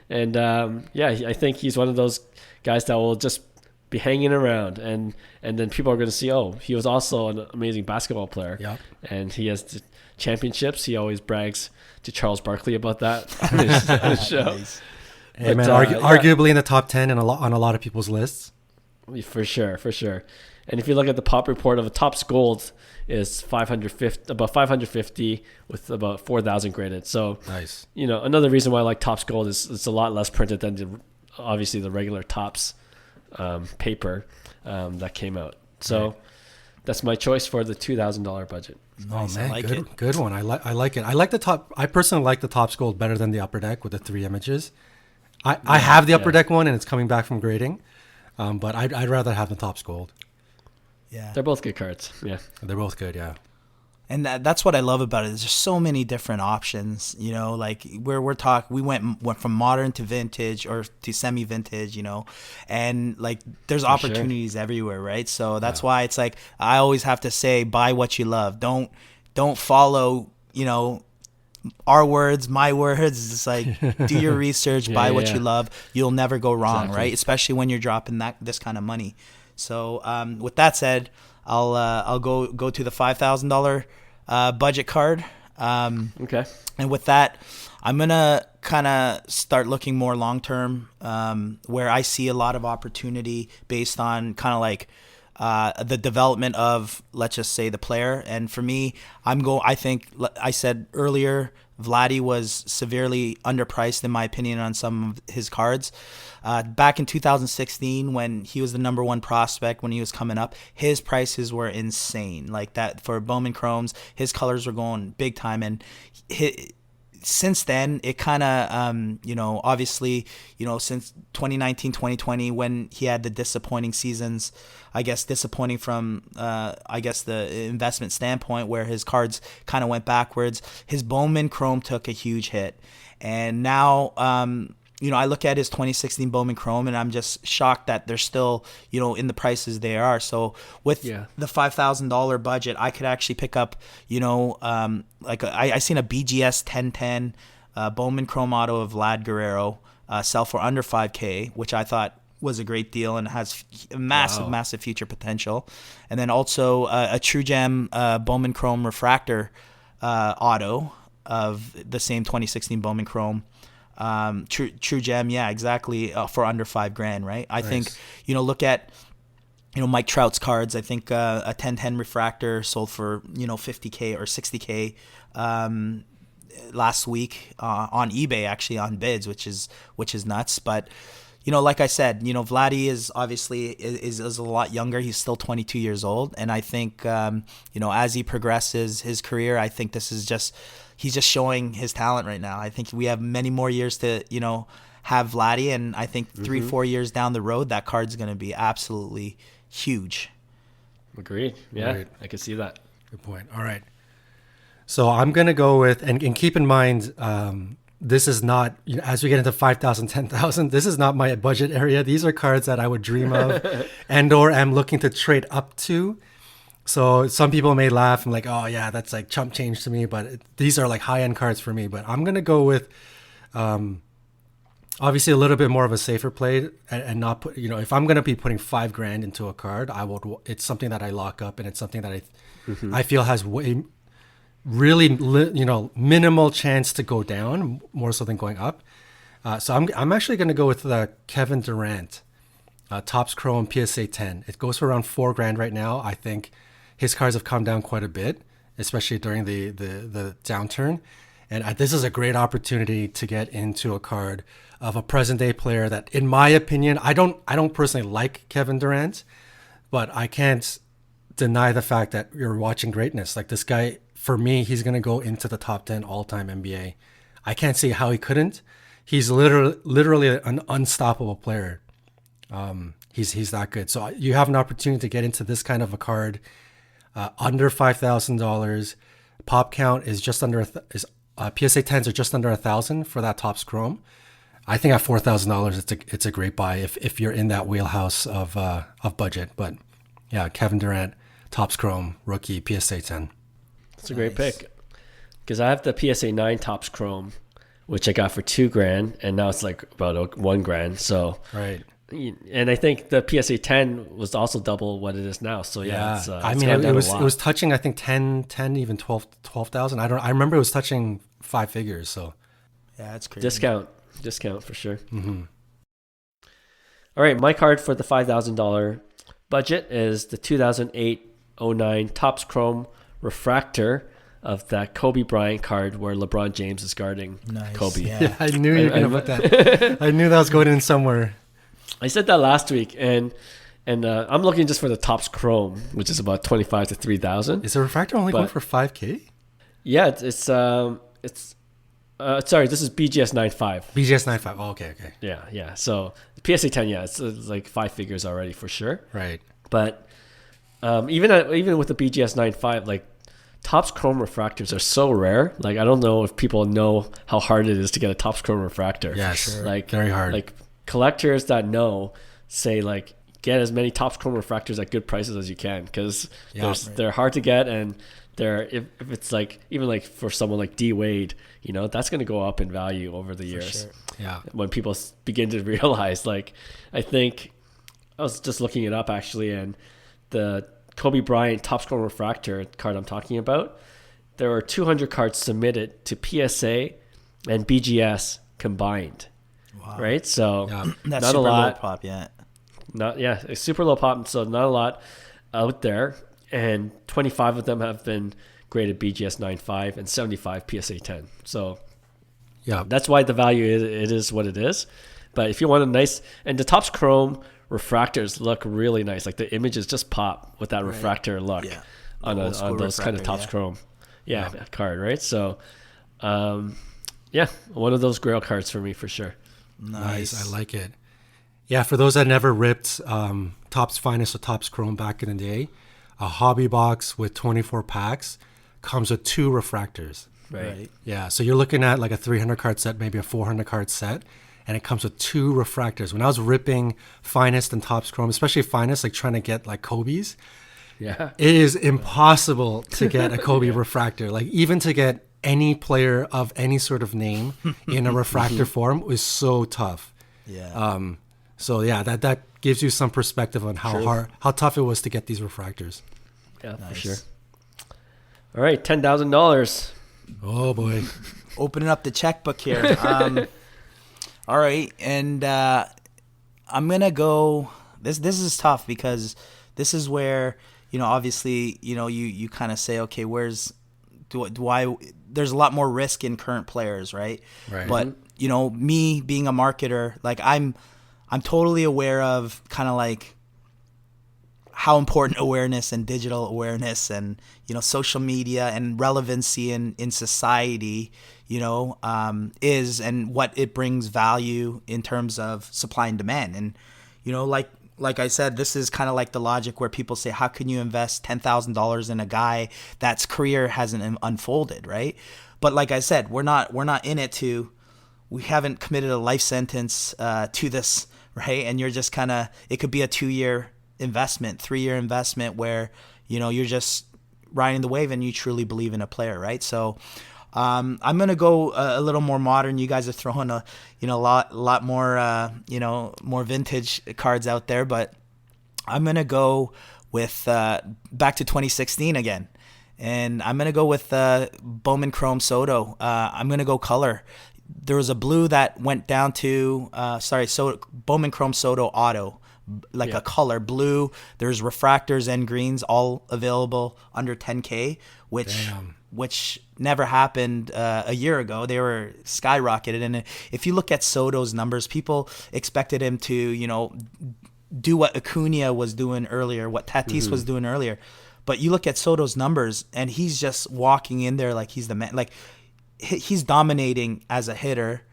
And I think he's one of those guys that will just be hanging around. And then people are going to see, he was also an amazing basketball player. Yeah. And he has the championships. He always brags to Charles Barkley about that on his show. Nice. Hey, But, man, arguably in the top 10 and on a lot of people's lists. For sure. And if you look at the Pop Report of a Topps Gold, is about 550 with about 4,000 graded. So Nice. Another reason why I like Topps Gold is it's a lot less printed than obviously the regular Topps paper that came out. So that's my choice for the $2,000 budget. Nice. Oh man, I like it. good one. I like it. I personally like the Topps Gold better than the Upper Deck with the 3 images. I have the Upper Deck one and it's coming back from grading, but I'd rather have the Topps Gold. Yeah. They're both good cards. Yeah. They're both good. Yeah. And that's what I love about it. There's just so many different options, like we went from modern to vintage or to semi-vintage, and like there's opportunities everywhere, right? So that's why it's like I always have to say, buy what you love. Don't follow, our words, my words. It's like do your research, buy what you love. You'll never go wrong, right? Especially when you're dropping this kind of money. So with that said, I'll go to the $5,000 budget card. Okay. And with that, I'm gonna kind of start looking more long term, where I see a lot of opportunity based on kind of like the development of, let's just say, the player. And for me, I think I said earlier, Vladdy was severely underpriced in my opinion on some of his cards. Back in 2016, when he was the number one prospect, when he was coming up, his prices were insane. Like that for Bowman Chromes, his colors were going big time. And since then, it kind of, obviously, since 2019, 2020, when he had the disappointing seasons, I guess disappointing from, the investment standpoint, where his cards kind of went backwards, his Bowman Chrome took a huge hit. And now, I look at his 2016 Bowman Chrome and I'm just shocked that they're still, in the prices they are. So with the $5,000 budget, I could actually pick up, I seen a BGS 1010 Bowman Chrome auto of Vlad Guerrero sell for under $5K, which I thought was a great deal and has massive future potential. And then also a True Gem Bowman Chrome refractor auto of the same 2016 Bowman Chrome. True Gem, yeah, exactly, for under $5,000, right? I think, look at, Mike Trout's cards. I think a 1010 refractor sold for, $50K or $60K last week on eBay, actually, on bids, which is nuts. But like I said, Vladdy is obviously is a lot younger. He's still 22 years old, and I think as he progresses his career, I think he's just showing his talent right now. I think we have many more years to have Vladdy, and I think 3-4 years down the road, that card's going to be absolutely huge. Agreed. Yeah, Right. I can see that. Good point. All right. So I'm going to go with, and keep in mind, this is not, as we get into 5,000, 10,000, this is not my budget area. These are cards that I would dream of and or am looking to trade up to. So some people may laugh and like, oh yeah, that's like chump change to me, but these are like high-end cards for me. But I'm going to go with obviously a little bit more of a safer play and not put, if I'm going to be putting $5,000 into a card, it's something that I lock up, and it's something that I feel has really minimal chance to go down more so than going up. So I'm actually going to go with the Kevin Durant Topps Chrome PSA 10. It goes for around $4,000 right now. I think his cards have come down quite a bit, especially during the downturn. And this is a great opportunity to get into a card of a present day player that, in my opinion, I don't personally like Kevin Durant, but I can't deny the fact that you're watching greatness. Like this guy, for me, he's going to go into the top 10 all-time NBA. I can't see how he couldn't. He's literally an unstoppable player. He's that good. So you have an opportunity to get into this kind of a card under $5,000. Pop count is just under PSA 10s are just under 1,000 for that Topps Chrome. I think at $4,000, it's a great buy if you're in that wheelhouse of budget. But yeah, Kevin Durant, Topps Chrome, rookie, PSA 10. That's a great pick, because I have the PSA 9 Topps Chrome, which I got for $2,000, and now it's like about $1,000. So right. And I think the PSA 10 was also double what it is now. So yeah, it was touching, I think 10, even 12,000. I remember it was touching 5 figures. So yeah, it's crazy. Discount for sure. Mm-hmm. All right, my card for the $5,000 budget is the 2008-09 Topps Chrome Refractor of that Kobe Bryant card where LeBron James is guarding Kobe. Yeah, I knew you were going to put that. I knew that was going in somewhere. I said that last week, and I'm looking just for the Topps Chrome, which is about $25,000 to $3,000. Is the refractor only going for $5,000? Yeah, it's sorry, this is BGS 9.5. BGS 9.5. Oh, okay. Yeah. So the PSA 10, it's like 5 figures already for sure. Right. But even with the BGS 9.5, like Topps Chrome refractors are so rare. Like I don't know if people know how hard it is to get a Topps Chrome refractor. Yes, for sure. Like very hard. Like collectors that know say like get as many Topps Chrome refractors at good prices as you can, because they're hard to get, and if it's like even like for someone like D Wade, that's going to go up in value over the years. Sure. Yeah. When people begin to realize, like, I think I was just looking it up actually, and the Kobe Bryant Topps Chrome refractor card I'm talking about, there were 200 cards submitted to PSA and BGS combined. Wow. Right? So that's not super a lot. low pop, yeah. It's super low pop, so not a lot out there. And 25 of them have been graded BGS 9.5 and 75 PSA 10. So yeah, that's why the value is what it is. But if you want a nice, and the Topps Chrome refractors look really nice. Like the images just pop with that refractor look on those kind of Topps Chrome card, right? So one of those grail cards for me for sure. Nice. I like it. Yeah, for those that never ripped Topps Finest or Topps Chrome back in the day, a hobby box with 24 packs comes with 2 refractors. Right. Yeah, so you're looking at like a 300 card set, maybe a 400 card set, and it comes with 2 refractors. When I was ripping Finest and Topps Chrome, especially Finest, like trying to get like Kobe's, it is impossible to get a Kobe refractor. Like even to get any player of any sort of name in a refractor form was so tough. Yeah. So yeah, that gives you some perspective on how tough it was to get these refractors. Yeah, for sure. All right, $10,000. Oh boy, opening up the checkbook here. All right, and I'm gonna go. This is tough because this is where obviously you kind of say, okay, do I? There's a lot more risk in current players, right? Right. But me being a marketer, like I'm I'm totally aware of kind of like how important awareness and digital awareness and, social media and relevancy in society, is, and what it brings value in terms of supply and demand. And, like I said, this is kind of like the logic where people say, how can you invest $10,000 in a guy that's career hasn't unfolded, right? But like I said, we're not in it we haven't committed a life sentence to this, right? And you're just kind of, it could be a 2-year investment, 3-year investment where, you're just riding the wave and you truly believe in a player, right? So I'm gonna go a little more modern. You guys are throwing a lot more more vintage cards out there, but I'm gonna go with back to 2016 again, and I'm gonna go with Bowman Chrome Soto. I'm gonna go color. There was a blue that went down to Bowman Chrome Soto Auto, like a color blue. There's refractors and greens all available under 10K, which never happened a year ago. They were skyrocketed. And if you look at Soto's numbers, people expected him to, do what Acuna was doing earlier, what Tatis was doing earlier. But you look at Soto's numbers, and he's just walking in there like he's the man. Like, he's dominating as a hitter.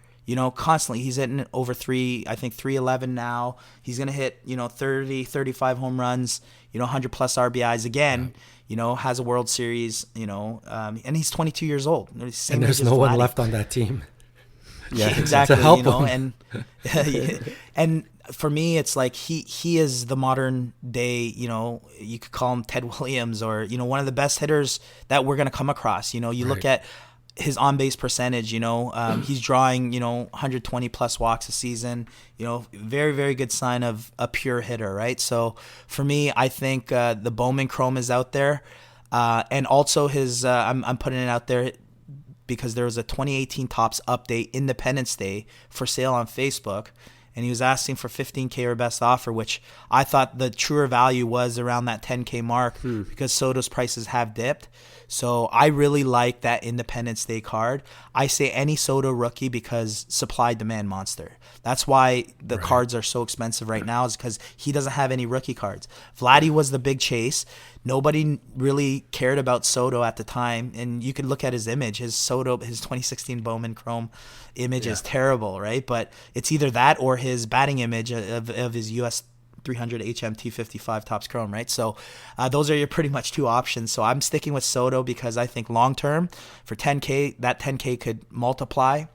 Constantly. He's hitting over 311 now. He's going to hit, 30, 35 home runs, 100 plus RBIs again, has a World Series, and he's 22 years old. And there's no one left on that team. Yeah, exactly. To help him. And for me, it's like he is the modern day, you could call him Ted Williams or, one of the best hitters that we're going to come across. You look at his on-base percentage, he's drawing, 120 plus walks a season, very, very good sign of a pure hitter, right? So for me, I think the Bowman Chrome is out there. And also his, I'm putting it out there because there was a 2018 Topps update, Independence Day, for sale on Facebook. And he was asking for 15K or best offer, which I thought the truer value was around that 10K mark because Soto's prices have dipped. So I really like that Independence Day card. I say any Soto rookie because supply-demand monster. That's why the cards are so expensive right now, is because he doesn't have any rookie cards. Vladdy was the big chase. Nobody really cared about Soto at the time, and you could look at his image. His 2016 Bowman Chrome image is terrible, right? But it's either that or his batting image of his US 300 HMT 55 Topps Chrome, right? So those are your pretty much two options. So I'm sticking with Soto because I think long term for 10K, that 10K could multiply.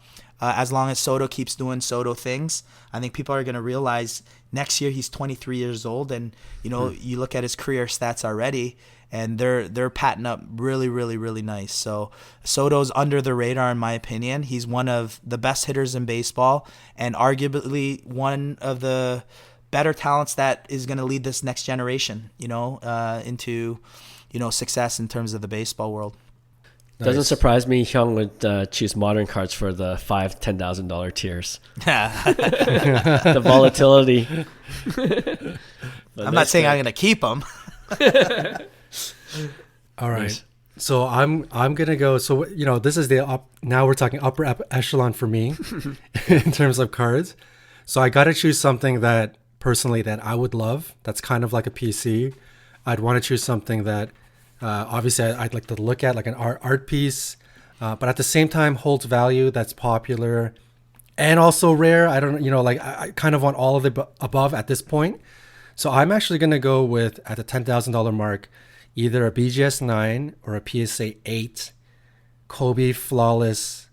As long as Soto keeps doing Soto things, I think people are going to realize next year he's 23 years old, and you look at his career stats already, and they're patting up really, really, really nice. So Soto's under the radar in my opinion. He's one of the best hitters in baseball, and arguably one of the better talents that is going to lead this next generation, into, success in terms of the baseball world. Nice. Doesn't surprise me Hyung would choose modern cards for the $5,000, $10,000 tiers. The volatility. I'm not saying I'm going to keep them. All right. Nice. So I'm gonna go. So this is now we're talking upper echelon for me in terms of cards. So I got to choose something that personally that I would love. That's kind of like a PC. I'd want to choose something that obviously I'd like to look at, like an art piece, but at the same time holds value, that's popular and also rare. I don't, I kind of want all of the above at this point. So I'm actually going to go with, at the $10,000 mark, either a BGS 9 or a PSA 8 Kobe Flawless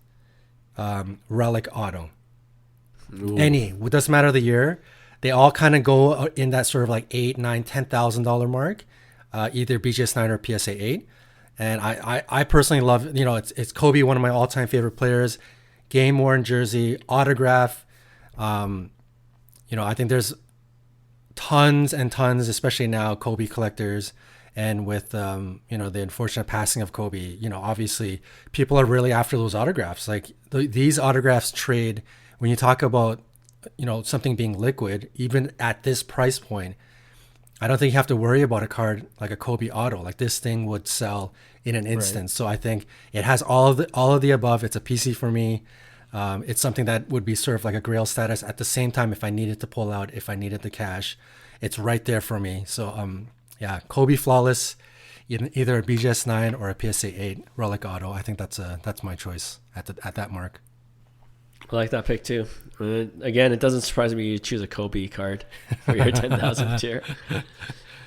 Relic Auto. Ooh. Any, it doesn't matter the year. They all kind of go in that sort of like $8,000, $9,000, $10,000 mark, either BGS 9 or PSA 8. And I personally love, it's Kobe, one of my all-time favorite players, game worn jersey, autograph. I think there's tons and tons, especially now, Kobe collectors. And with, the unfortunate passing of Kobe, obviously people are really after those autographs. Like these autographs trade, when you talk about, something being liquid, even at this price point, I don't think you have to worry about a card like a Kobe auto. Like this thing would sell in an instant. Right. So I think it has all of the above. It's a PC for me. It's something that would be sort of like a grail status. At the same time, if I needed to pull out, if I needed the cash, it's right there for me. So yeah, Kobe Flawless, either a BGS 9 or a PSA 8 Relic Auto. I think that's my choice at that mark. I like that pick too. Again, it doesn't surprise me you choose a Kobe card for your 10,000 tier.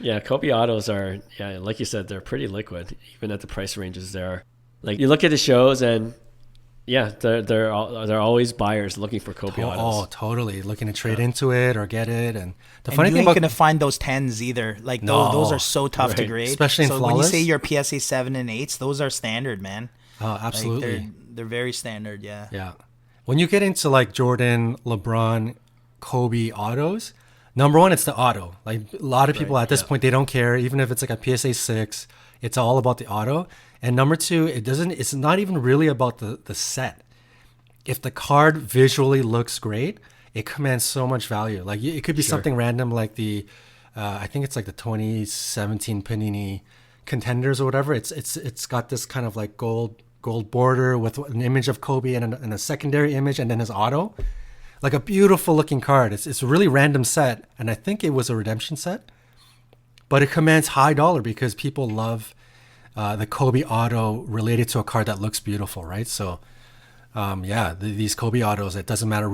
Yeah, Kobe autos are, yeah, like you said, they're pretty liquid, even at the price ranges there. Like you look at the shows and yeah, they're always buyers looking for Kobe autos. Oh, totally. Looking to trade into it or get it. And the And funny you thing ain't about gonna find those 10s either. Like those are so tough to grade. Especially in so Flawless. when you say your PSA 7 and 8s, those are standard, man. Oh, absolutely. Like they're very standard, yeah. Yeah. When you get into like Jordan, LeBron, Kobe autos, number one, it's the auto. Like a lot of people at this point, they don't care. Even if it's like a PSA 6, it's all about the auto. And number two, it's not even really about the set. If the card visually looks great, it commands so much value. Like it could be something random like the, I think it's like the 2017 Panini Contenders or whatever. It's got this kind of like gold border with an image of Kobe and a secondary image and then his auto. Like a beautiful looking card. It's a really random set, and I think it was a redemption set, but it commands high dollar because people love the Kobe auto related to a card that looks beautiful, right? So these Kobe autos, it doesn't matter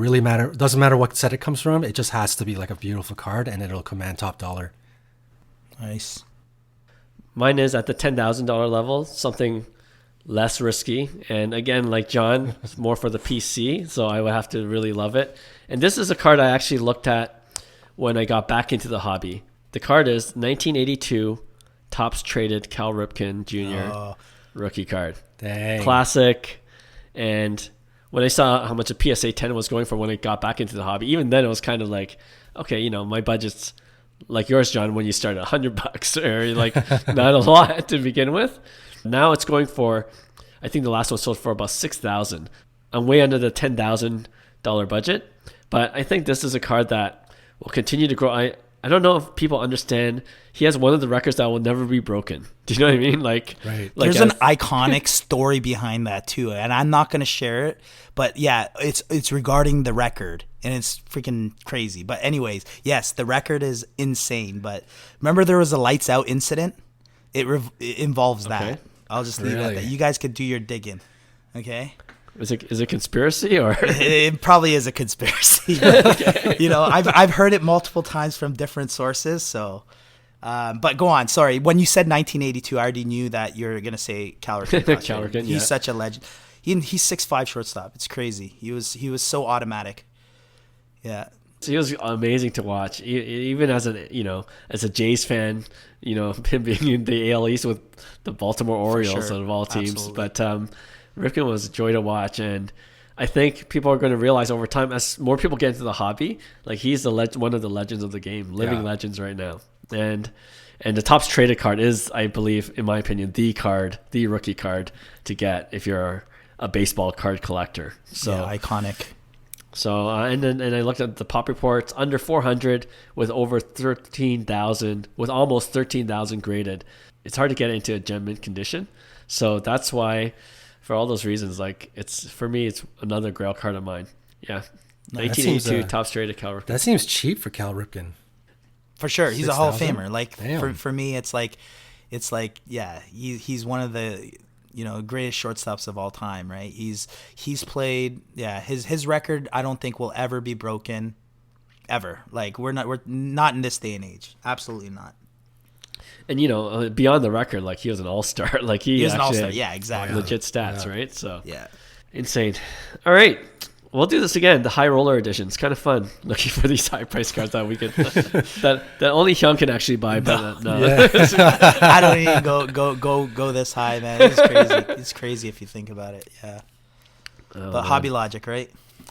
what set it comes from. It just has to be like a beautiful card and it'll command top dollar. Nice. Mine is at the $10,000 level, something less risky. And again, like John, it's more for the PC, so I would have to really love it. And this is a card I actually looked at when I got back into the hobby. The card is 1982 Topps Traded Cal Ripken Jr. rookie card. Dang. Classic. And when I saw how much a PSA 10 was going for when I got back into the hobby, even then it was kind of like, okay, my budget's like yours, John, when you start $100 or like not a lot to begin with. Now it's going for, I think the last one sold for about $6,000. I'm way under the $10,000 budget, but I think this is a card that will continue to grow. I don't know if people understand. He has one of the records that will never be broken. Do you know what I mean? Like there's an iconic story behind that too, and I'm not going to share it. But yeah, it's regarding the record, and it's freaking crazy. But anyways, yes, the record is insane. But remember, there was a lights out incident. It involves that. I'll just leave it at that. You guys could do your digging. Okay. Is it conspiracy or? It probably is a conspiracy. Okay. I've heard it multiple times from different sources. So, but go on. Sorry, when you said 1982, I already knew that you're gonna say Cal Ripken. Cal Ripken, He's such a legend. He's 6'5" shortstop. It's crazy. He was so automatic. Yeah. So he was amazing to watch, even as a Jays fan. Him being in the AL East with the Baltimore Orioles out of all teams. Absolutely. But Ripken was a joy to watch, and I think people are going to realize over time as more people get into the hobby, like he's one of the legends of the game, living legends right now. And the Topps Traded card is, I believe, in my opinion, the rookie card to get if you're a baseball card collector. So iconic. So and I looked at the pop reports under 400 with over 13,000, with almost 13,000 graded. It's hard to get into a gem mint condition, so that's why. For all those reasons, like for me, it's another grail card of mine. Yeah, 1982 Topps Traded Cal Ripken. That seems cheap for Cal Ripken. For sure, he's 6, a Hall of Famer. Like for me, it's like yeah, he's one of the greatest shortstops of all time, right? He's played his record. I don't think will ever be broken, ever. Like we're not in this day and age. Absolutely not. And beyond the record, like he was an all-star. Like he was an all-star. Yeah, exactly. Legit stats, right? So yeah, insane. All right, we'll do this again. The high roller edition. It's kind of fun looking for these high price cards that we can that only Hyung can actually buy. But no. Yeah. I don't even go this high, man. It's crazy. It's crazy if you think about it. Yeah. But man. Hobby logic, right?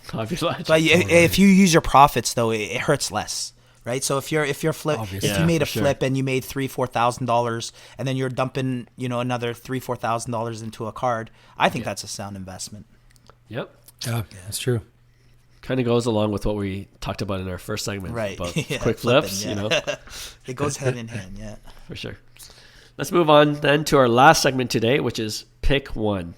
Hobby logic. But if you use your profits, though, it hurts less. Right, so if you made a flip and you made $3,000-$4,000, and then you're dumping another $3,000-$4,000 into a card, I think that's a sound investment. Yep. Yeah, that's true. Kind of goes along with what we talked about in our first segment, right? About quick flips, It goes hand in hand, yeah. For sure. Let's move on then to our last segment today, which is pick one.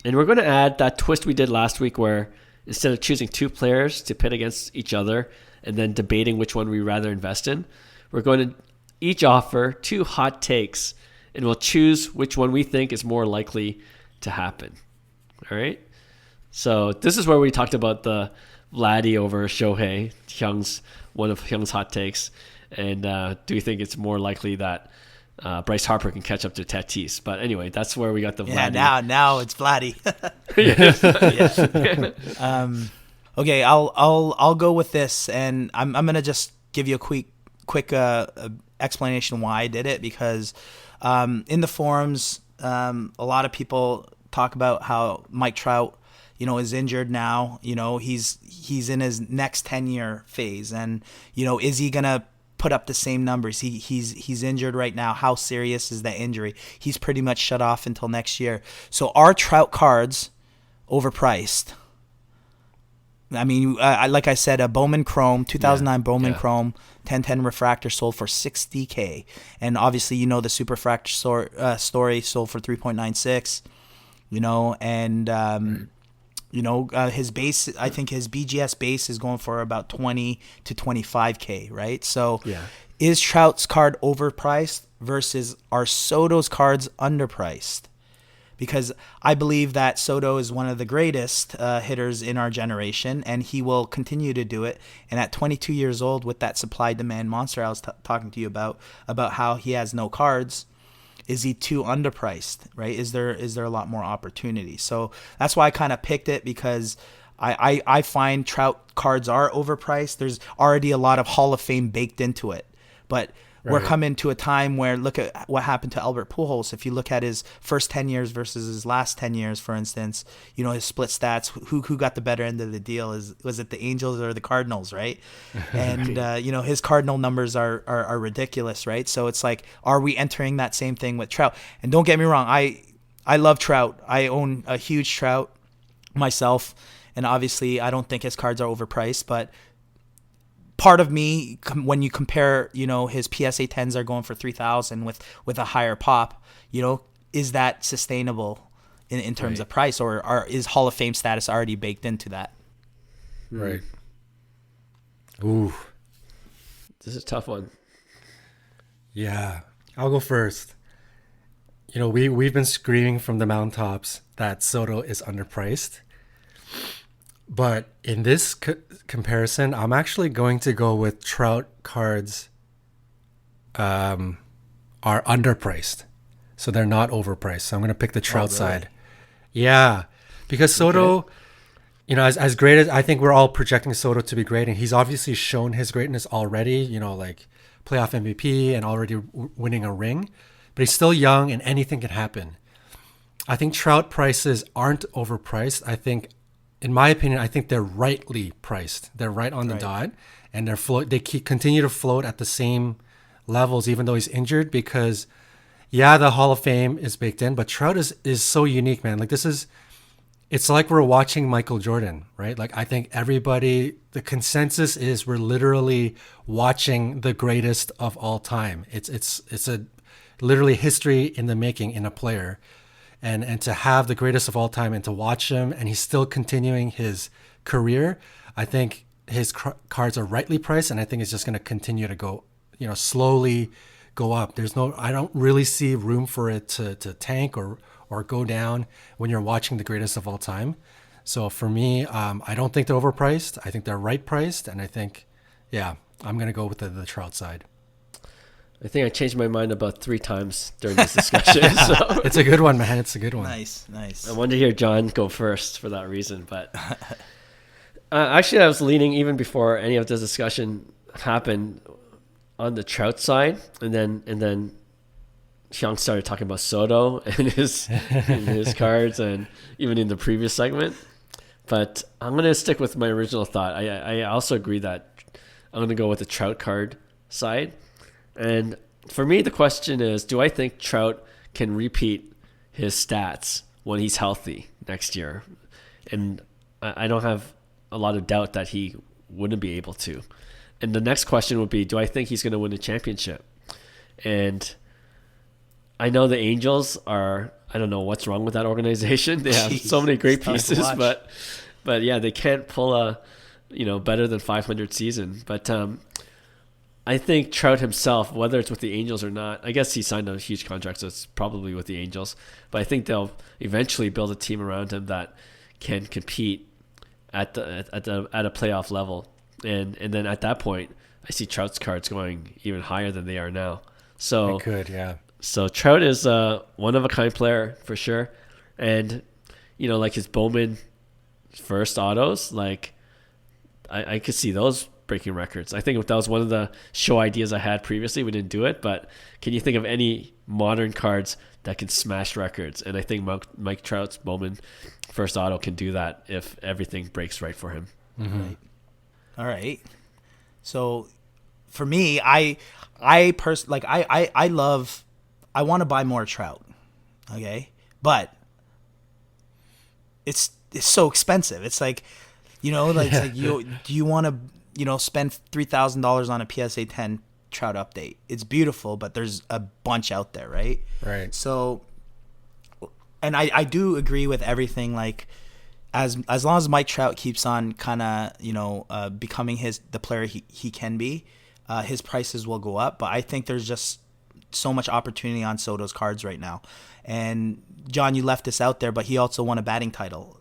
And we're going to add that twist we did last week where instead of choosing two players to pit against each other and then debating which one we rather invest in, we're going to each offer 2 hot takes and we'll choose which one we think is more likely to happen. All right? So this is where we talked about the Vladdy over Shohei, one of Hyung's hot takes. And do you think it's more likely that Bryce Harper can catch up to Tatis? But anyway, that's where we got the Vladdy. Yeah, now it's Vladdy. Okay, I'll go with this, and I'm gonna just give you a quick explanation why I did it, because in the forums, a lot of people talk about how Mike Trout, is injured now. He's in his next 10-year phase, and is he gonna put up the same numbers? He's injured right now. How serious is that injury? He's pretty much shut off until next year. So are Trout cards overpriced? I mean, like I said, a Bowman Chrome, 2009 Bowman Chrome, 1010 refractor sold for $60K, and obviously the Superfractor story sold for 3.96. His base, I think his BGS base is going for about 20 to 25K, right? So is Trout's card overpriced versus are Soto's cards underpriced? Because I believe that Soto is one of the greatest hitters in our generation, and he will continue to do it. And at 22 years old, with that supply-demand monster I was talking to you about how he has no cards, is he too underpriced, right? Is there a lot more opportunity? So that's why I kind of picked it, because I find Trout cards are overpriced. There's already a lot of Hall of Fame baked into it. But we're coming to a time where, look at what happened to Albert Pujols. If you look at his first 10 years versus his last 10 years, for instance, his split stats, who got the better end of the deal? Was it the Angels or the Cardinals, right? And, his Cardinal numbers are ridiculous, right? So it's like, are we entering that same thing with Trout? And don't get me wrong, I love Trout. I own a huge Trout myself, and obviously I don't think his cards are overpriced, but part of me, when you compare, his PSA 10s are going for 3,000 with a higher pop, is that sustainable in terms of price, or is Hall of Fame status already baked into that? Right. Ooh. This is a tough one. Yeah. I'll go first. We've been screaming from the mountaintops that Soto is underpriced. But in this comparison, I'm actually going to go with Trout cards are underpriced. So they're not overpriced. So I'm going to pick the Trout side. Yeah. Because Soto, as great as I think we're all projecting Soto to be great, and he's obviously shown his greatness already, like playoff MVP and already winning a ring. But he's still young and anything can happen. I think Trout prices aren't overpriced. In my opinion, I think they're rightly priced. They're right on the dot, and they continue to float at the same levels, even though he's injured. Because, the Hall of Fame is baked in, but Trout is so unique, man. Like it's like we're watching Michael Jordan, right? Like I think the consensus is we're literally watching the greatest of all time. It's a literally history in the making in a player. And to have the greatest of all time and to watch him, and he's still continuing his career, I think his cards are rightly priced, and I think it's just going to continue to go, slowly go up. I don't really see room for it to tank or go down when you're watching the greatest of all time. So for me, I don't think they're overpriced. I think they're right priced, and I think, I'm going to go with the Trout side. I think I changed my mind about 3 times during this discussion. So. It's a good one, man. It's a good one. Nice. I wanted to hear John go first for that reason. But actually, I was leaning even before any of this discussion happened on the Trout side. And then Hyung started talking about Soto and his cards, and even in the previous segment. But I'm going to stick with my original thought. I also agree that I'm going to go with the Trout card side. And for me, the question is, do I think Trout can repeat his stats when he's healthy next year? And I don't have a lot of doubt that he wouldn't be able to. And the next question would be, do I think he's going to win a championship? And I know the Angels are I don't know what's wrong with that organization. They have so many great it's tough to pieces, watch. but yeah, they can't pull a better than 500 season. But I think Trout himself, whether it's with the Angels or not, I guess he signed a huge contract, so it's probably with the Angels. But I think they'll eventually build a team around him that can compete at a playoff level, and then at that point, I see Trout's cards going even higher than they are now. So It could, yeah. So Trout is a one of a kind player for sure, and like his Bowman first autos, like I could see those breaking records. I think that was one of the show ideas I had previously. We didn't do it, but can you think of any modern cards that can smash records? And I think Mike Trout's Bowman first auto can do that if everything breaks right for him. Mm-hmm. Right. All right. So for me, I want to buy more Trout. Okay, but it's so expensive. It's like, it's like do you want to spend $3,000 on a PSA 10 Trout update? It's beautiful, but there's a bunch out there, right? Right. So, and I do agree with everything. Like, as long as Mike Trout keeps on kind of becoming the player he can be, his prices will go up. But I think there's just so much opportunity on Soto's cards right now. And John, you left this out there, but he also won a batting title.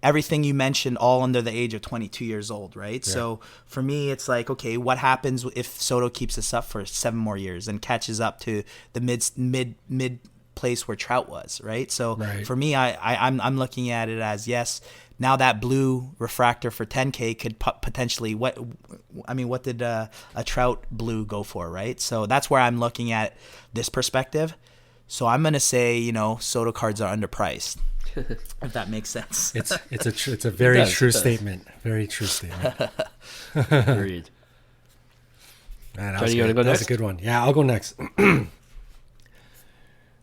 Everything you mentioned, all under the age of 22 years old, right? Yeah. So for me, it's like, okay, what happens if Soto keeps this up for 7 more years and catches up to the mid place where Trout was, right? So for me, I'm looking at it as, yes, now that blue refractor for 10K could potentially, what did a Trout blue go for, right? So that's where I'm looking at this perspective. So I'm going to say, Soto cards are underpriced. If that makes sense. It's a very true statement. Very true statement. Agreed. Man, Johnny, you want to go next? That's a good one. Yeah, I'll go next.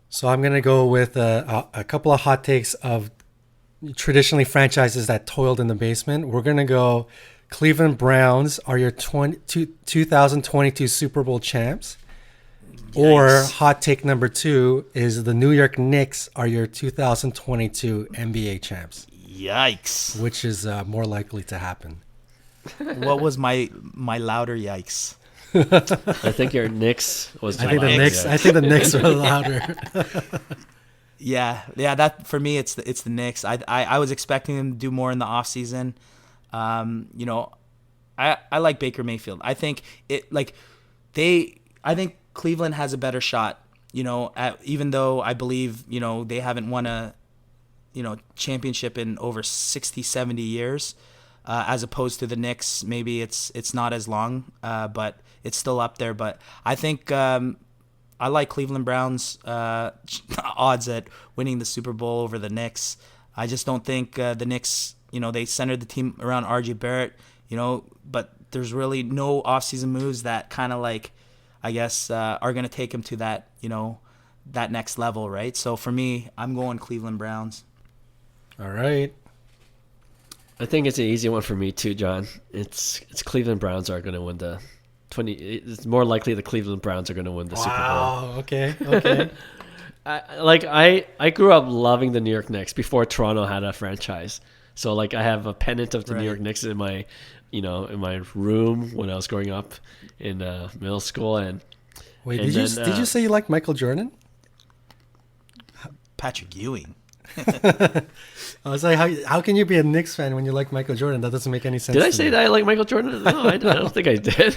So I'm going to go with a couple of hot takes of traditionally franchises that toiled in the basement. We're going to go Cleveland Browns are your 2022 Super Bowl champs. Yikes. Or hot take number 2 is the New York Knicks are your 2022 NBA champs. Yikes. Which is more likely to happen. What was my louder yikes? I think your Knicks was. I think the Knicks were louder. Yeah. That for me, it's the Knicks. I was expecting them to do more in the offseason. I like Baker Mayfield. I think I think Cleveland has a better shot. Even though I believe they haven't won a championship in over 60, 70 years. As opposed to the Knicks, maybe it's not as long, but it's still up there. But I think I like Cleveland Browns odds at winning the Super Bowl over the Knicks. I just don't think the Knicks, they centered the team around R.J. Barrett, but there's really no offseason moves that kind of I guess, are going to take them to that, that next level, right? So for me, I'm going Cleveland Browns. All right. I think it's an easy one for me too, John. It's Cleveland Browns are going to win the 20. It's more likely the Cleveland Browns are going to win the Super Bowl. Wow. Okay. I grew up loving the New York Knicks before Toronto had a franchise. So I have a pennant of the New York Knicks in my, in my room when I was growing up in middle school. And wait, did you say you like Michael Jordan? Patrick Ewing. I was like, how can you be a Knicks fan when you like Michael Jordan? That doesn't make any sense. Did I say that I like Michael Jordan? No, I don't think I did.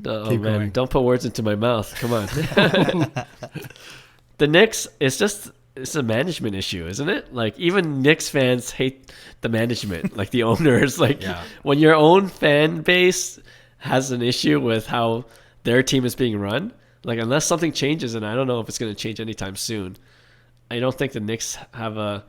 Oh, man, going. Don't put words into my mouth. Come on. The Knicks, it's a management issue, isn't it? Even Knicks fans hate the management, the owners. When your own fan base has an issue with how their team is being run, unless something changes, and I don't know if it's going to change anytime soon, I don't think the Knicks have a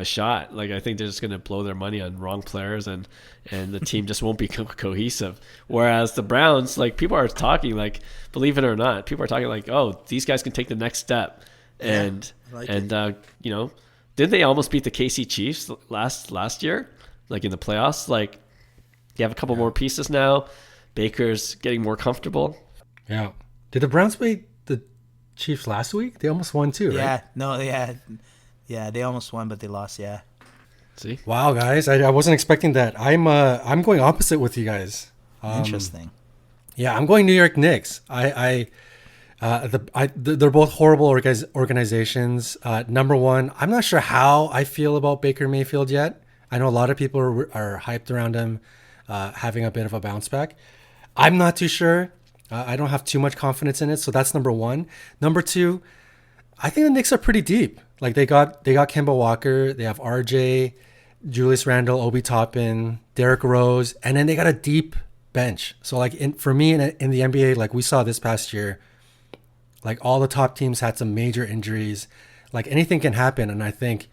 shot. I think they're just going to blow their money on wrong players, and the team just won't be cohesive. Whereas the Browns, people are talking, believe it or not, people are talking oh, these guys can take the next step. And didn't they almost beat the KC Chiefs last year, in the playoffs? You have a couple more pieces now. Baker's getting more comfortable. Yeah. Did the Browns beat the Chiefs last week? They almost won too, right? Yeah, no, yeah, they almost won, but they lost. Yeah, See? Wow, guys, I wasn't expecting that. I'm going opposite with you guys. interesting. Yeah, I'm going New York Knicks. They're both horrible organizations. Number one, I'm not sure how I feel about Baker Mayfield yet. I know a lot of people are hyped around him having a bit of a bounce back. I'm not too sure. I don't have too much confidence in it. So that's number one. Number two, I think the Knicks are pretty deep. Like they got Kemba Walker, they have RJ, Julius Randle, Obi Toppin, Derrick Rose, and then they got a deep bench. So like for me in the NBA, like we saw this past year, like all the top teams had some major injuries. Like anything can happen. And I think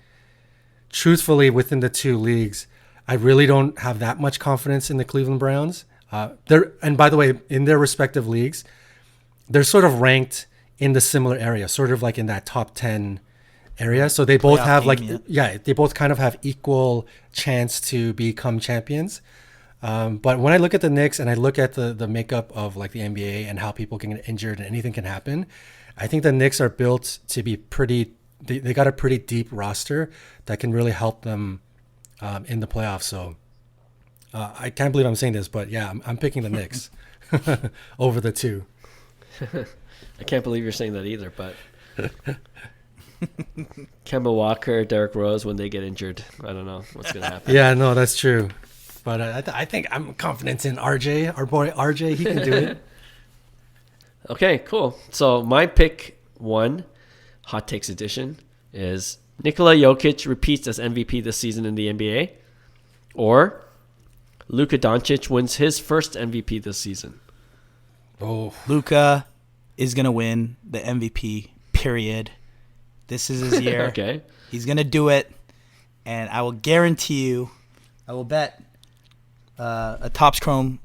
truthfully within the two leagues, I really don't have that much confidence in the Cleveland Browns. And by the way, in their respective leagues, they're sort of ranked in the similar area, sort of like in that top 10 area. So they both have they both kind of have equal chance to become champions. But when I look at the Knicks and I look at the makeup of like the NBA and how people can get injured and anything can happen, I think the Knicks are built to be they got a pretty deep roster that can really help them in the playoffs. So I can't believe I'm saying this, but yeah, I'm picking the Knicks over the two. I can't believe you're saying that either, but Kemba Walker, Derrick Rose, when they get injured, I don't know what's going to happen. Yeah, no, that's true. But I think I'm confident in RJ, our boy RJ. He can do it. Okay, cool. So my pick one, hot takes edition, is Nikola Jokic repeats as MVP this season in the NBA, or Luka Doncic wins his first MVP this season. Oh, Luka is gonna win the MVP. Period. This is his year. Okay. He's gonna do it, and I will guarantee you, I will bet a Topps Chrome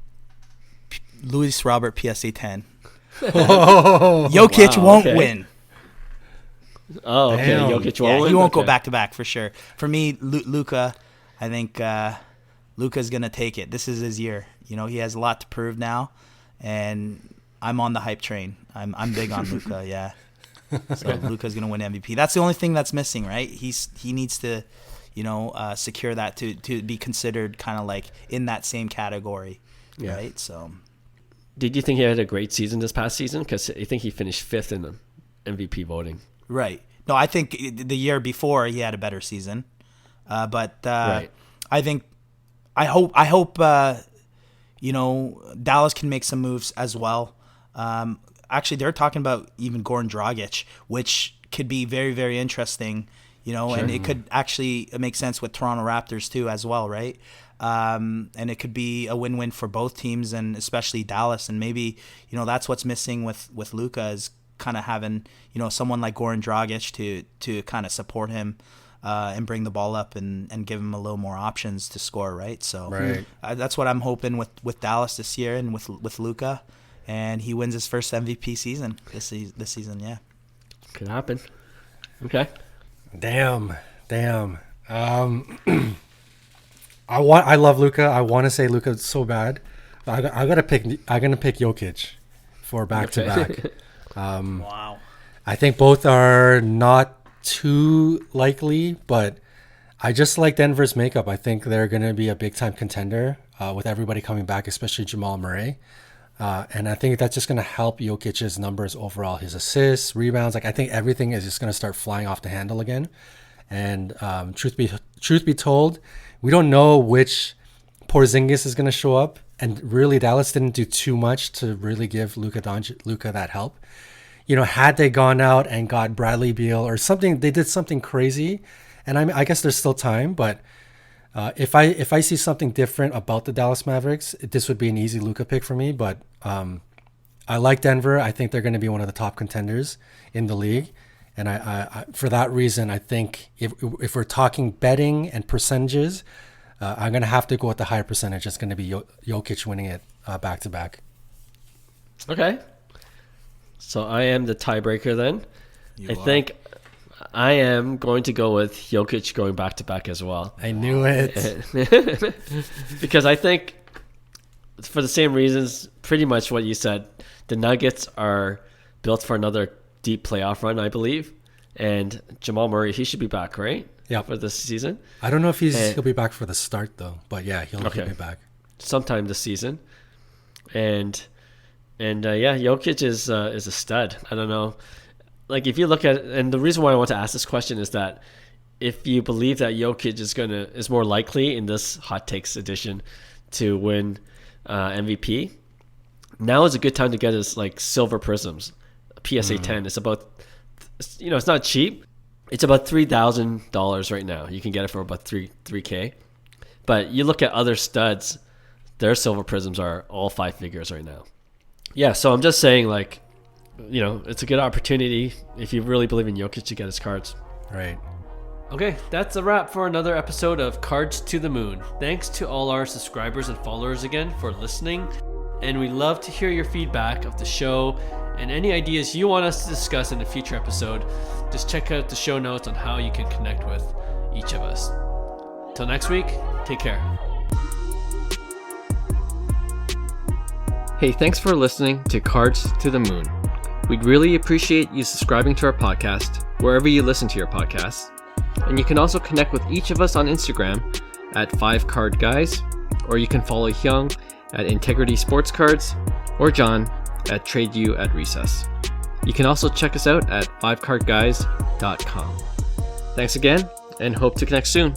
Louis Robert PSA 10. Jokic won't win. Oh, okay. Damn. Jokic won't win? He won't go Okay. back to back for sure. For me, Luka, I think Luka's gonna take it. This is his year. You know, he has a lot to prove now, and I'm on the hype train. I'm big on Luka. Yeah. So Luka's gonna win MVP. That's the only thing that's missing, right? He needs to, secure that to be considered kind of like in that same category, Yeah. right? So. Did you think he had a great season this past season? Because I think he finished fifth in the MVP voting. Right. No, I think the year before he had a better season, but Right. I hope Dallas can make some moves as well. Actually, they're talking about even Goran Dragic, which could be very, very interesting. And it could actually make sense with Toronto Raptors too as well, right? And it could be a win-win for both teams, and especially Dallas. And maybe that's what's missing with Luka is kind of having someone like Goran Dragic to kind of support him and bring the ball up and give him a little more options to score, right? So Right. That's what I'm hoping with Dallas this year and with Luka, and he wins his first MVP season this season. Yeah, Could happen. Okay. Damn. I love Luka. I want to say Luka so bad. I'm gonna pick Jokic for back to back. wow. I think both are not too likely, but I just like Denver's makeup. I think they're going to be a big time contender with everybody coming back, especially Jamal Murray. And I think that's just going to help Jokic's numbers overall, his assists, rebounds. Like I think everything is just going to start flying off the handle again. And truth be told, we don't know which Porzingis is going to show up. And really, Dallas didn't do too much to really give Luka that help. Had they gone out and got Bradley Beal or something, they did something crazy. And I guess there's still time, but if I see something different about the Dallas Mavericks, this would be an easy Luka pick for me. But I like Denver. I think they're going to be one of the top contenders in the league. And I for that reason, I think if we're talking betting and percentages, I'm going to have to go with the higher percentage. It's going to be Jokic winning it back to back. Okay. So I am the tiebreaker then. You I are. think I am going to go with Jokic going back to back as well. I knew it. Because I think for the same reasons, pretty much what you said, the Nuggets are built for another deep playoff run, I believe. And Jamal Murray, he should be back, right? Yeah. For this season. I don't know if he'll be back for the start though, but yeah, he'll be back sometime this season. And Jokic is a stud. I don't know. Like if you look at, and the reason why I want to ask this question is that if you believe that Jokic is more likely in this hot takes edition to win MVP, now is a good time to get his like silver prisms. PSA 10. It's about, it's not cheap. It's about $3,000 right now. You can get it for about $3K. But you look at other studs, their silver prisms are all 5 figures right now. Yeah, so I'm just saying, like, it's a good opportunity if you really believe in Jokic to get his cards. Right. Okay, that's a wrap for another episode of Cards to the Moon. Thanks to all our subscribers and followers again for listening. And we love to hear your feedback of the show and any ideas you want us to discuss in a future episode. Just check out the show notes on how you can connect with each of us. Till next week, take care. Hey, thanks for listening to Cards to the Moon. We'd really appreciate you subscribing to our podcast wherever you listen to your podcasts. And you can also connect with each of us on Instagram at 5cardguys, or you can follow Hyung at Integrity Sports Cards, or John at TradeU at Recess. You can also check us out at 5cardguys.com. Thanks again, and hope to connect soon.